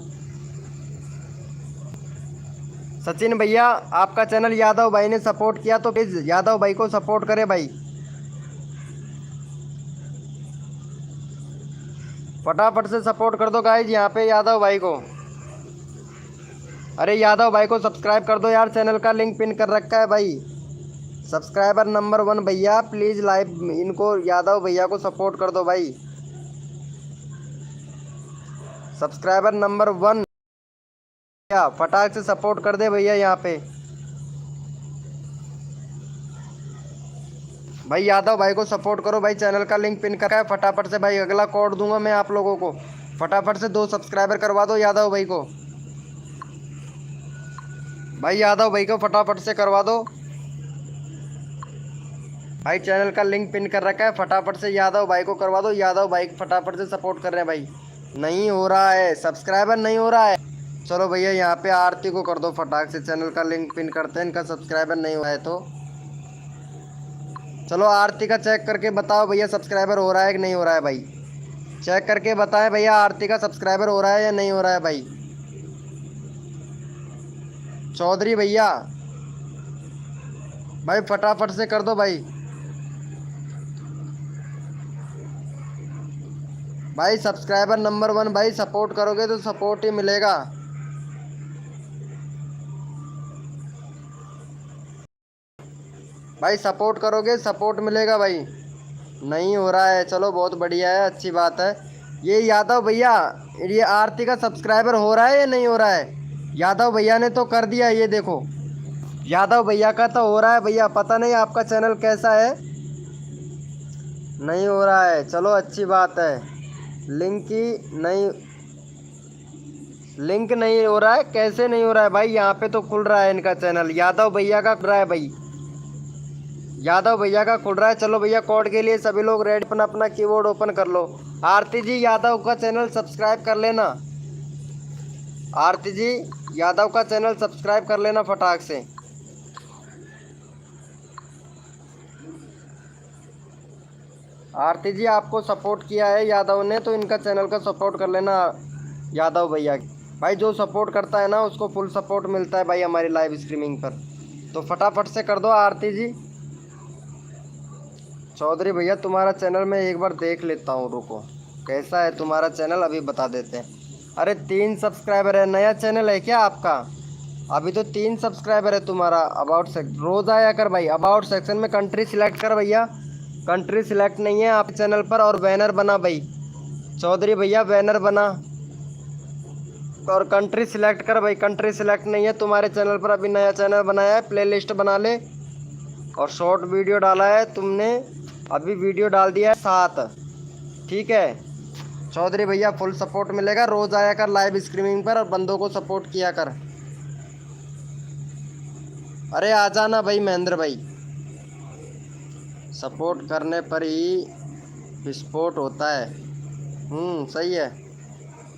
सचिन भैया आपका चैनल यादव भाई ने सपोर्ट किया तो प्लीज़ यादव भाई को सपोर्ट करें भाई। फटाफट से सपोर्ट कर दो गाइज यहाँ पे यादव भाई को। अरे यादव भाई को सब्सक्राइब कर दो यार, चैनल का लिंक पिन कर रखा है भाई। सब्सक्राइबर नंबर 1 भैया प्लीज़ लाइव इनको यादव भैया को सपोर्ट कर दो भाई। सब्सक्राइबर नंबर 1 भैया फटाक से सपोर्ट कर दे भैया यहाँ पे। भाई यादव भाई को सपोर्ट करो भाई, चैनल का लिंक पिन करा है फटाफट से भाई। अगला कोड दूंगा मैं आप लोगों को, फटाफट से 2 सब्सक्राइबर करवा दो यादव भाई को। भाई यादव भाई को फटाफट से करवा दो भाई, चैनल का लिंक पिन कर रखा है, फटाफट से यादव भाई को करवा दो। यादव भाई फटाफट से सपोर्ट कर रहे हैं भाई। नहीं हो रहा है सब्सक्राइबर, नहीं हो रहा है। चलो भैया यहाँ पे आरती को कर दो फटाक से, चैनल का लिंक पिन करते हैं, इनका सब्सक्राइबर नहीं हुआ है तो। चलो आरती का चेक करके बताओ भैया सब्सक्राइबर हो रहा है कि नहीं हो रहा है भाई। चेक करके बताएं भैया आरती का सब्सक्राइबर हो रहा है या नहीं हो रहा है भाई। चौधरी भैया भाई फटाफट से कर दो भाई। भाई सब्सक्राइबर नंबर 1 भाई, सपोर्ट करोगे तो सपोर्ट ही मिलेगा। भाई सपोर्ट करोगे सपोर्ट मिलेगा भाई। नहीं हो रहा है, चलो बहुत बढ़िया है, अच्छी बात है। ये यादव भैया, ये आरती का सब्सक्राइबर हो रहा है या नहीं हो रहा है? यादव भैया ने तो कर दिया, ये देखो यादव भैया का तो हो रहा है भैया। पता नहीं आपका चैनल कैसा है, नहीं हो रहा है। चलो अच्छी बात है। लिंक नहीं हो रहा है, कैसे नहीं हो रहा है भाई? यहाँ पे तो खुल रहा है इनका चैनल, यादव भैया का खुल रहा है भाई, यादव भैया का खुल रहा है। चलो भैया कोड के लिए सभी लोग रेडी, अपना अपना कीबोर्ड ओपन कर लो। आरती जी यादव का चैनल सब्सक्राइब कर लेना। आरती जी यादव का चैनल सब्सक्राइब कर लेना फटाक से। आरती जी आपको सपोर्ट किया है यादव ने, तो इनका चैनल का सपोर्ट कर लेना यादव भैया। भाई जो सपोर्ट करता है ना उसको फुल सपोर्ट मिलता है भाई हमारी लाइव स्ट्रीमिंग पर। तो फटाफट से कर दो आरती जी। चौधरी भैया तुम्हारा चैनल मैं एक बार देख लेता हूँ, रुको कैसा है तुम्हारा चैनल अभी बता देते हैं। अरे 3 सब्सक्राइबर है, नया चैनल है क्या आपका? अभी तो 3 सब्सक्राइबर है तुम्हारा। अबाउट सेक्शन रोज आया कर भाई, अबाउट सेक्शन में कंट्री सिलेक्ट कर भैया। कंट्री सिलेक्ट नहीं है आप चैनल पर, और बैनर बना भाई चौधरी भैया, बैनर बना और कंट्री सिलेक्ट कर भाई। कंट्री सिलेक्ट नहीं है तुम्हारे चैनल पर, अभी नया चैनल बनाया है, प्लेलिस्ट बना ले। और शॉर्ट वीडियो डाला है तुमने, अभी वीडियो डाल दिया है 7। ठीक है चौधरी भैया फुल सपोर्ट मिलेगा, रोज आया कर लाइव स्ट्रीमिंग पर और बंदों को सपोर्ट किया कर। अरे आ जाना भाई महेंद्र भाई, सपोर्ट करने पर ही विस्फोट होता है। सही है।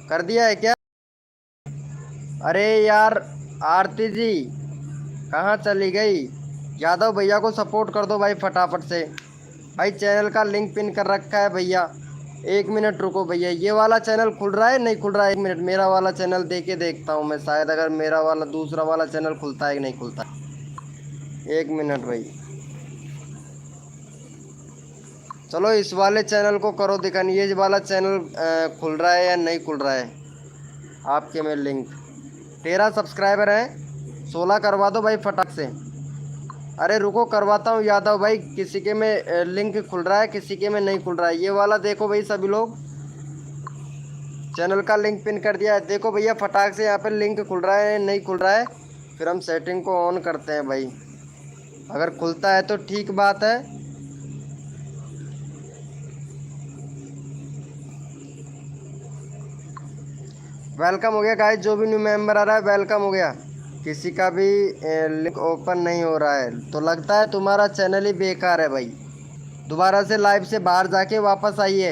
कर दिया है क्या? अरे यार आरती जी कहाँ चली गई? यादव भैया को सपोर्ट कर दो भाई फटाफट से। भाई चैनल का लिंक पिन कर रखा है भैया। 1 मिनट रुको भैया, ये वाला चैनल खुल रहा है नहीं खुल रहा है? 1 मिनट मेरा वाला चैनल देख के देखता हूँ मैं, शायद अगर मेरा वाला दूसरा वाला चैनल खुलता है कि नहीं खुलता है। 1 मिनट भाई, चलो इस वाले चैनल को करो दिखानी, ये वाला चैनल खुल रहा है या नहीं खुल रहा है आपके में लिंक। 13 सब्सक्राइबर हैं, 16 करवा दो भाई फटाक से। अरे रुको करवाता हूँ यादव भाई, किसी के में लिंक खुल रहा है किसी के में नहीं खुल रहा है। ये वाला देखो भाई सभी लोग, चैनल का लिंक पिन कर दिया है, देखो भैया फटाक से यहाँ पे लिंक खुल रहा है नहीं खुल रहा है। फिर हम सेटिंग को ऑन करते हैं भाई, अगर खुलता है तो ठीक बात है। वेलकम हो गया गाइस, जो भी न्यू मेंबर आ रहा है वेलकम हो गया। किसी का भी लिंक ओपन नहीं हो रहा है तो लगता है तुम्हारा चैनल ही बेकार है भाई। दोबारा से लाइव से बाहर जाके वापस आइए।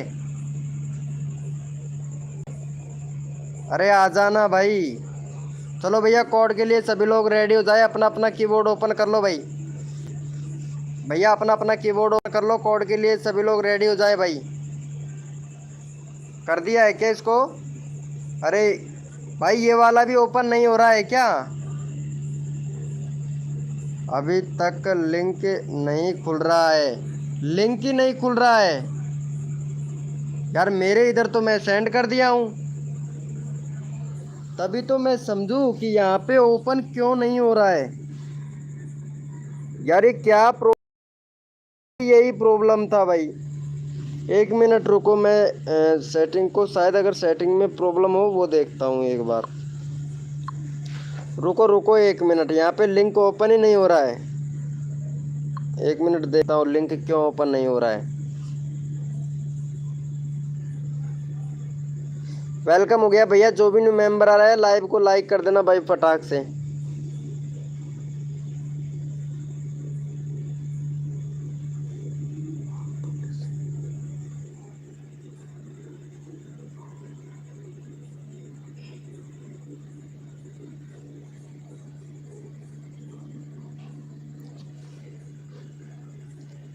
अरे आ जाना भाई। चलो भैया कोड के लिए सभी लोग रेडी हो जाए, अपना अपना कीबोर्ड ओपन कर लो भाई। भैया अपना अपना कीबोर्ड ओपन कर लो, कोड के लिए सभी लोग रेडी हो जाए भाई। कर दिया है क्या इसको? अरे भाई ये वाला भी ओपन नहीं हो रहा है क्या? अभी तक लिंक नहीं खुल रहा है, लिंक ही नहीं खुल रहा है यार मेरे इधर, तो मैं सेंड कर दिया हूँ, तभी तो मैं समझूँ कि यहाँ पे ओपन क्यों नहीं हो रहा है यार। ये क्या यही प्रॉब्लम था भाई। 1 मिनट रुको, मैं सेटिंग को, शायद अगर सेटिंग में प्रॉब्लम हो वो देखता हूँ एक बार। रुको रुको 1 मिनट, यहाँ पे लिंक ओपन ही नहीं हो रहा है। 1 मिनट देखता हूँ लिंक क्यों ओपन नहीं हो रहा है। वेलकम हो गया भैया, जो भी न्यू मेंबर आ रहा है लाइव को लाइक कर देना भाई फटाक से।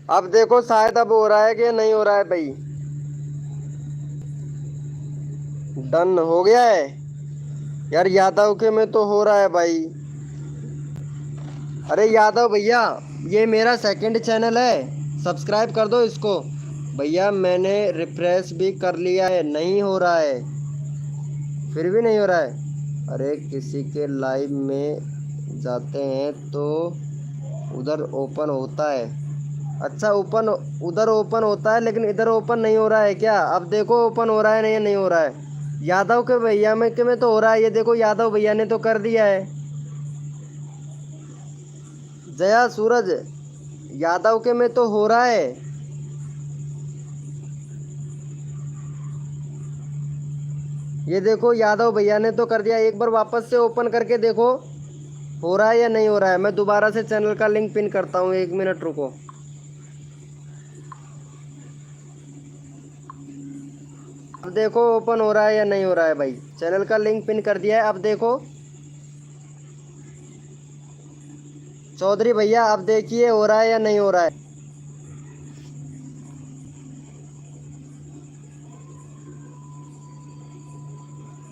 अब देखो शायद अब हो रहा है कि नहीं हो रहा है भाई। डन हो गया है यार, यादव के में तो हो रहा है भाई। अरे यादव भैया ये मेरा सेकंड चैनल है, सब्सक्राइब कर दो इसको। भैया मैंने रिफ्रेश भी कर लिया है, नहीं हो रहा है, फिर भी नहीं हो रहा है। अरे किसी के लाइव में जाते हैं तो उधर ओपन होता है। अच्छा ओपन उधर ओपन होता है लेकिन इधर ओपन नहीं हो रहा है क्या? अब देखो ओपन हो रहा है नहीं, नहीं हो रहा है। यादव के भैया में के में तो हो रहा है, ये देखो यादव भैया ने तो कर दिया है। जया सूरज यादव के में तो हो रहा है। ये देखो यादव भैया ने तो कर दिया, एक बार वापस से ओपन करके देखो हो रहा है या नहीं हो रहा है। मैं दोबारा से चैनल का लिंक पिन करता हूँ, 1 मिनट रुको। अब देखो ओपन हो रहा है या नहीं हो रहा है भाई, चैनल का लिंक पिन कर दिया है, अब देखो। चौधरी भैया अब देखिए हो रहा है या नहीं हो रहा है।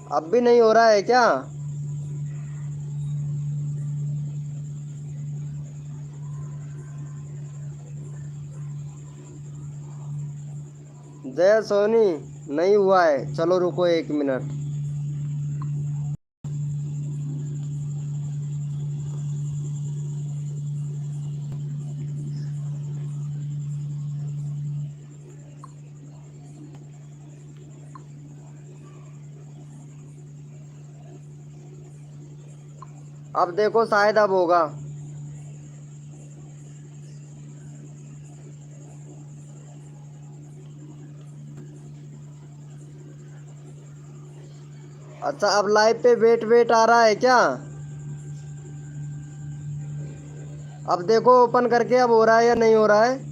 अब भी नहीं हो रहा है क्या? जय सोनी, नहीं हुआ है, चलो रुको 1 मिनट। अब देखो शायद अब होगा। अच्छा, अब लाइव पे वेट वेट आ रहा है क्या? अब देखो ओपन करके अब हो रहा है या नहीं हो रहा है?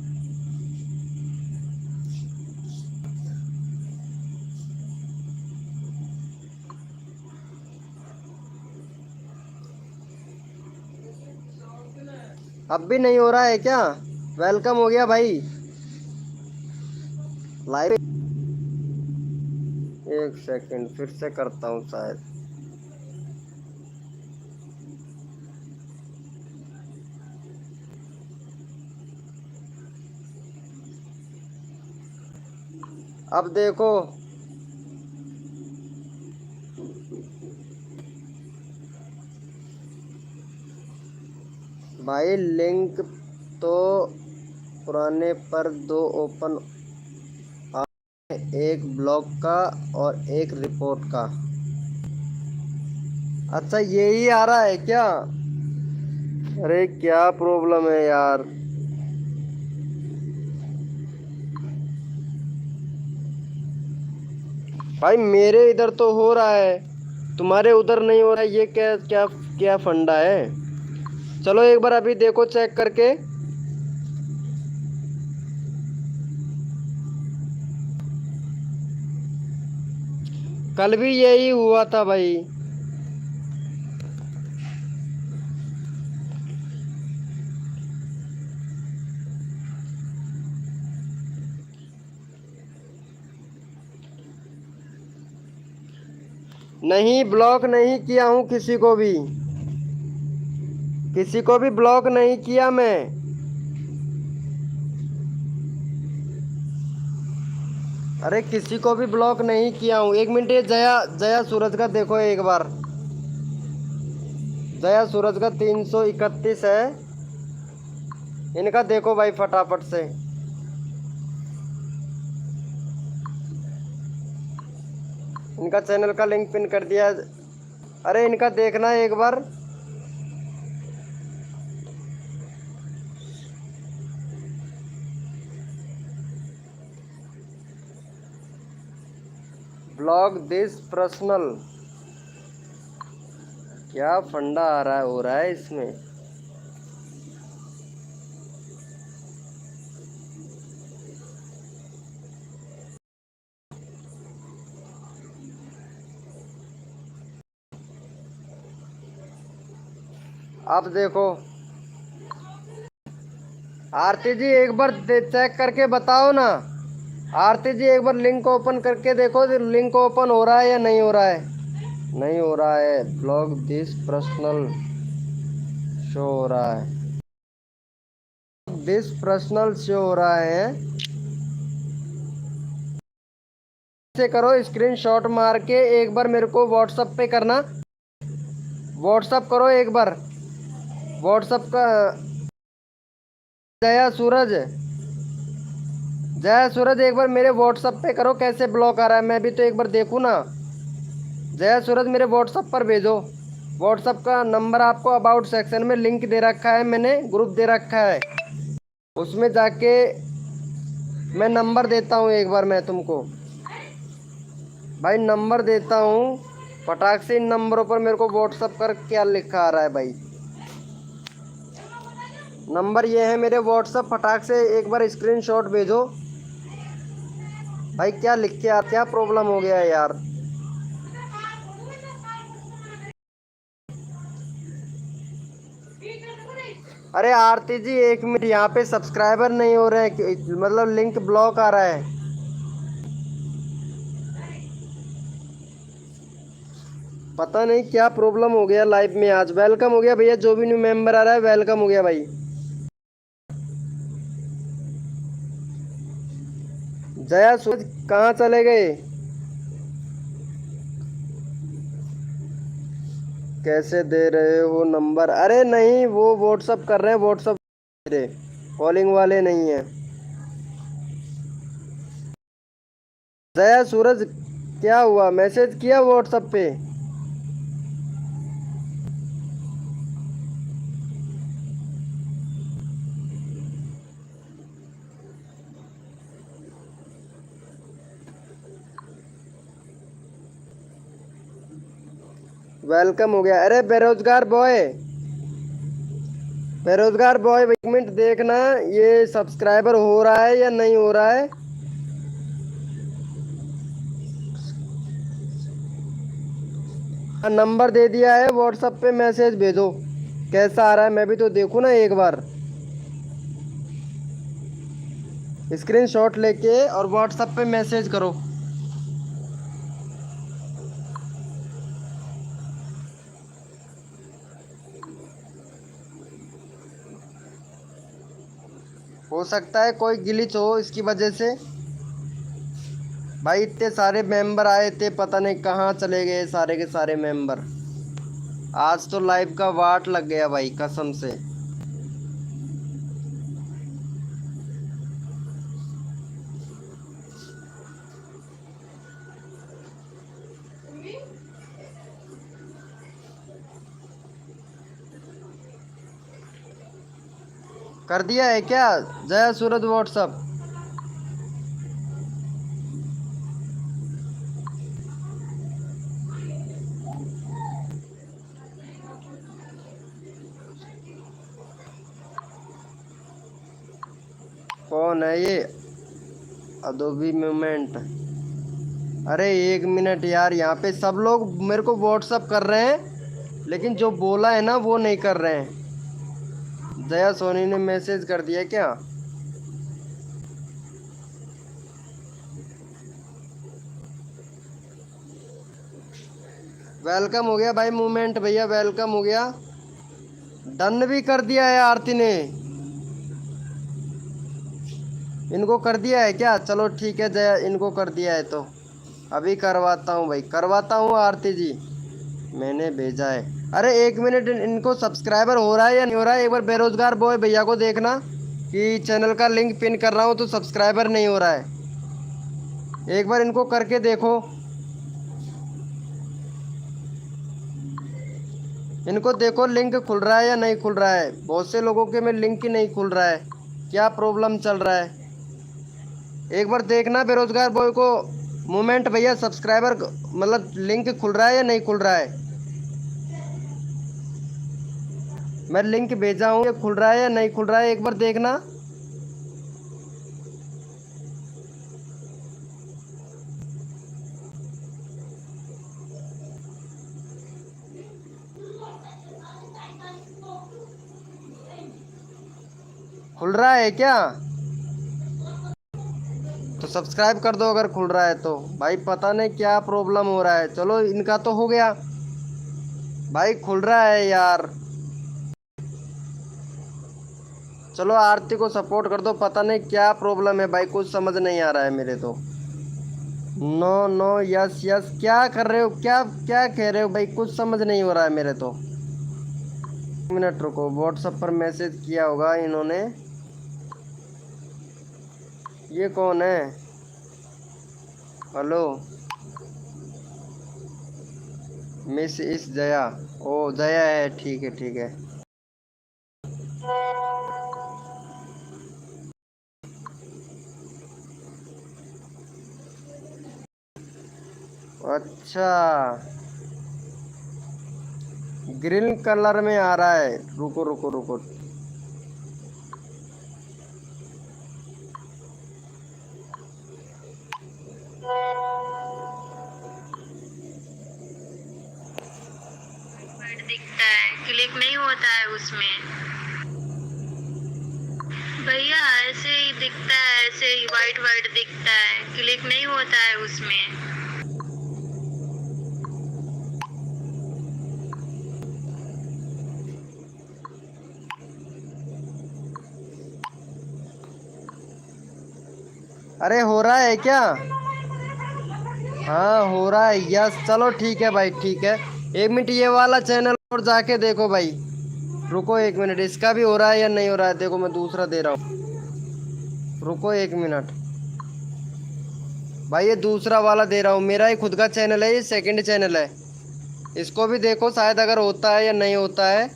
अब भी नहीं हो रहा है क्या? वेलकम हो गया भाई लाइव। 1 सेकंड फिर से करता हूँ शायद। अब देखो, भाई लिंक तो पुराने पर 2 ओपन, एक ब्लॉग का और एक रिपोर्ट का। अच्छा यही आ रहा है क्या? अरे क्या प्रॉब्लम है यार। भाई मेरे इधर तो हो रहा है, तुम्हारे उधर नहीं हो रहा है, ये क्या क्या क्या फंडा है? चलो एक बार अभी देखो चेक करके। कल भी यही हुआ था भाई। नहीं, ब्लॉक नहीं किया हूँ किसी को भी, किसी को भी ब्लॉक नहीं किया मैं। अरे किसी को भी ब्लॉक नहीं किया हूँ। 1 मिनट, ये जया जया सूरज का देखो एक बार। जया सूरज का 331 है, इनका देखो भाई फटाफट से। इनका चैनल का लिंक पिन कर दिया। अरे इनका देखना एक बार। ब्लॉग दिस पर्सनल, क्या फंडा आ रहा है, हो रहा है इसमें। अब देखो आरती जी एक बार चेक करके बताओ ना। आरती जी एक बार लिंक ओपन करके देखो, लिंक ओपन हो रहा है या नहीं हो रहा है? नहीं हो रहा है, ब्लॉग दिस पर्सनल शो हो रहा है, दिस पर्सनल शो हो रहा है। ऐसे करो, स्क्रीनशॉट मार के एक बार मेरे को व्हाट्सएप पे करना। व्हाट्सएप करो एक बार, व्हाट्सएप का। जया सूरज, जया सूरज एक बार मेरे व्हाट्सएप पे करो, कैसे ब्लॉक आ रहा है मैं भी तो एक बार देखूँ ना। जया सूरज मेरे व्हाट्सएप पर भेजो। व्हाट्सएप का नंबर आपको अबाउट सेक्शन में लिंक दे रखा है, मैंने ग्रुप दे रखा है, उसमें जाके मैं नंबर देता हूँ एक बार मैं तुमको। भाई नंबर देता हूँ, फटाक से इन नंबरों पर मेरे को व्हाट्सएप कर, क्या लिखा आ रहा है भाई। नंबर ये है मेरे व्हाट्सएप, फटाक से एक बार स्क्रीनशॉट भेजो। भाई क्या लिख के क्या प्रॉब्लम हो गया है यार। अरे आरती जी 1 मिनट, यहाँ पे सब्सक्राइबर नहीं हो रहे हैं, मतलब लिंक ब्लॉक आ रहा है। पता नहीं क्या प्रॉब्लम हो गया लाइव में आज। वेलकम हो गया भैया, जो भी न्यू मेंबर आ रहा है वेलकम हो गया भाई। जया सूरज कहाँ चले गए? कैसे दे रहे हो नंबर? अरे नहीं, वो व्हाट्सअप कर रहे हैं, व्हाट्सअप कॉलिंग वाले नहीं है। जया सूरज क्या हुआ, मैसेज किया व्हाट्सएप पे? वेलकम हो गया। अरे बेरोजगार बॉय, बेरोजगार बॉय एक मिनट देखना, ये सब्सक्राइबर हो रहा है या नहीं हो रहा है। नंबर दे दिया है, व्हाट्सएप पे मैसेज भेजो कैसा आ रहा है, मैं भी तो देखूँ ना एक बार। स्क्रीनशॉट लेके और व्हाट्सएप पे मैसेज करो। हो सकता है कोई ग्लिच हो इसकी वजह से। भाई इतने सारे मेंबर आए थे, पता नहीं कहाँ चले गए सारे के सारे मेंबर। आज तो लाइव का वाट लग गया भाई कसम से। कर दिया है क्या जया सूरज व्हाट्सअप? कौन है ये अदोबी मूवमेंट? अरे एक मिनट यार, यहाँ पे सब लोग मेरे को व्हाट्सअप कर रहे हैं लेकिन जो बोला है ना वो नहीं कर रहे हैं। जया सोनी ने मैसेज कर दिया क्या? वेलकम हो गया भाई मूवमेंट भैया, वेलकम हो गया। डन भी कर दिया है आरती ने, इनको कर दिया है क्या? चलो ठीक है जया, इनको कर दिया है तो अभी करवाता हूँ भाई, करवाता हूँ आरती जी, मैंने भेजा है। अरे एक मिनट, इनको सब्सक्राइबर हो रहा है या नहीं हो रहा है? एक बार बेरोजगार बॉय भैया को देखना कि चैनल का लिंक पिन कर रहा हूँ तो सब्सक्राइबर नहीं हो रहा है। एक बार इनको करके देखो, इनको देखो लिंक खुल रहा है या नहीं खुल रहा है। बहुत से लोगों के में लिंक ही नहीं खुल रहा है, क्या प्रॉब्लम चल रहा है? एक बार देखना बेरोजगार बॉय को, मूवमेंट भैया सब्सक्राइबर मतलब लिंक खुल रहा है या नहीं खुल रहा है। मैं लिंक भेजा हूँ, ये खुल रहा है या नहीं खुल रहा है, एक बार देखना। खुल रहा है क्या? तो सब्सक्राइब कर दो अगर खुल रहा है तो। भाई पता नहीं क्या प्रॉब्लम हो रहा है। चलो इनका तो हो गया भाई, खुल रहा है यार। चलो आरती को सपोर्ट कर दो, पता नहीं क्या प्रॉब्लम है भाई, कुछ समझ नहीं आ रहा है मेरे तो। नो नो यस यस क्या कर रहे हो, क्या क्या कह रहे हो भाई, कुछ समझ नहीं हो रहा है मेरे तो। एक मिनट रुको, व्हाट्सएप पर मैसेज किया होगा इन्होंने। ये कौन है? हेलो मिस इस जया, ओ जया है, ठीक है ठीक है। अच्छा ग्रीन कलर में आ रहा है, रुको रुको रुको। दिखता है, क्लिक नहीं होता है उसमें भैया, ऐसे ही दिखता है, ऐसे ही वाइट वाइट दिखता है, क्लिक नहीं होता है उसमें। अरे हो रहा है क्या? हाँ हो रहा है, यस चलो ठीक है भाई ठीक है। 1 मिनट ये वाला चैनल और जाके देखो भाई। रुको 1 मिनट, इसका भी हो रहा है या नहीं हो रहा है, देखो मैं दूसरा दे रहा हूँ। रुको 1 मिनट भाई, ये दूसरा वाला दे रहा हूँ, मेरा ही खुद का चैनल है, ये सेकंड चैनल है। इसको भी देखो शायद अगर होता है या नहीं होता है।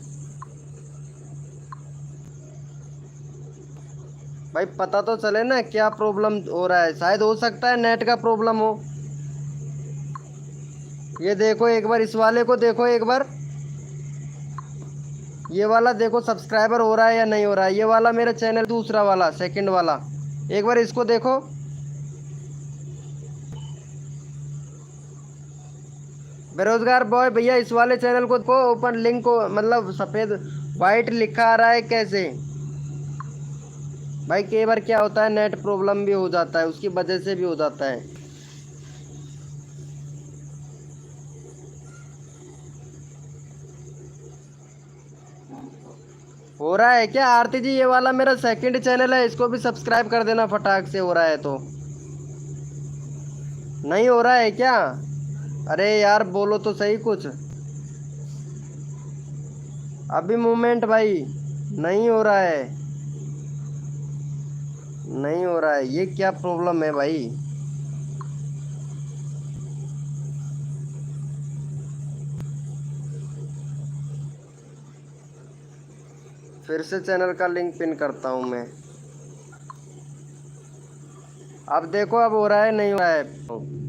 भाई पता तो चले ना क्या प्रॉब्लम हो रहा है, शायद हो सकता है नेट का प्रॉब्लम हो। ये देखो एक बार, इस वाले को देखो एक बार, ये वाला देखो सब्सक्राइबर हो रहा है या नहीं हो रहा है। ये वाला मेरा चैनल दूसरा वाला सेकंड वाला, एक बार इसको देखो। बेरोजगार बॉय भैया इस वाले चैनल को ओपन लिंक को, मतलब सफ़ेद वाइट लिखा आ रहा है कैसे? भाई कई बार क्या होता है नेट प्रॉब्लम भी हो जाता है, उसकी वजह से भी हो जाता है। हो रहा है क्या आरती जी? ये वाला मेरा सेकंड चैनल है, इसको भी सब्सक्राइब कर देना फटाक से, हो रहा है तो। नहीं हो रहा है क्या? अरे यार बोलो तो सही कुछ। अभी मूवमेंट भाई नहीं हो रहा है, नहीं हो रहा है, ये क्या प्रॉब्लम है भाई? फिर से चैनल का लिंक पिन करता हूँ मैं। अब देखो अब हो रहा है नहीं हो रहा है।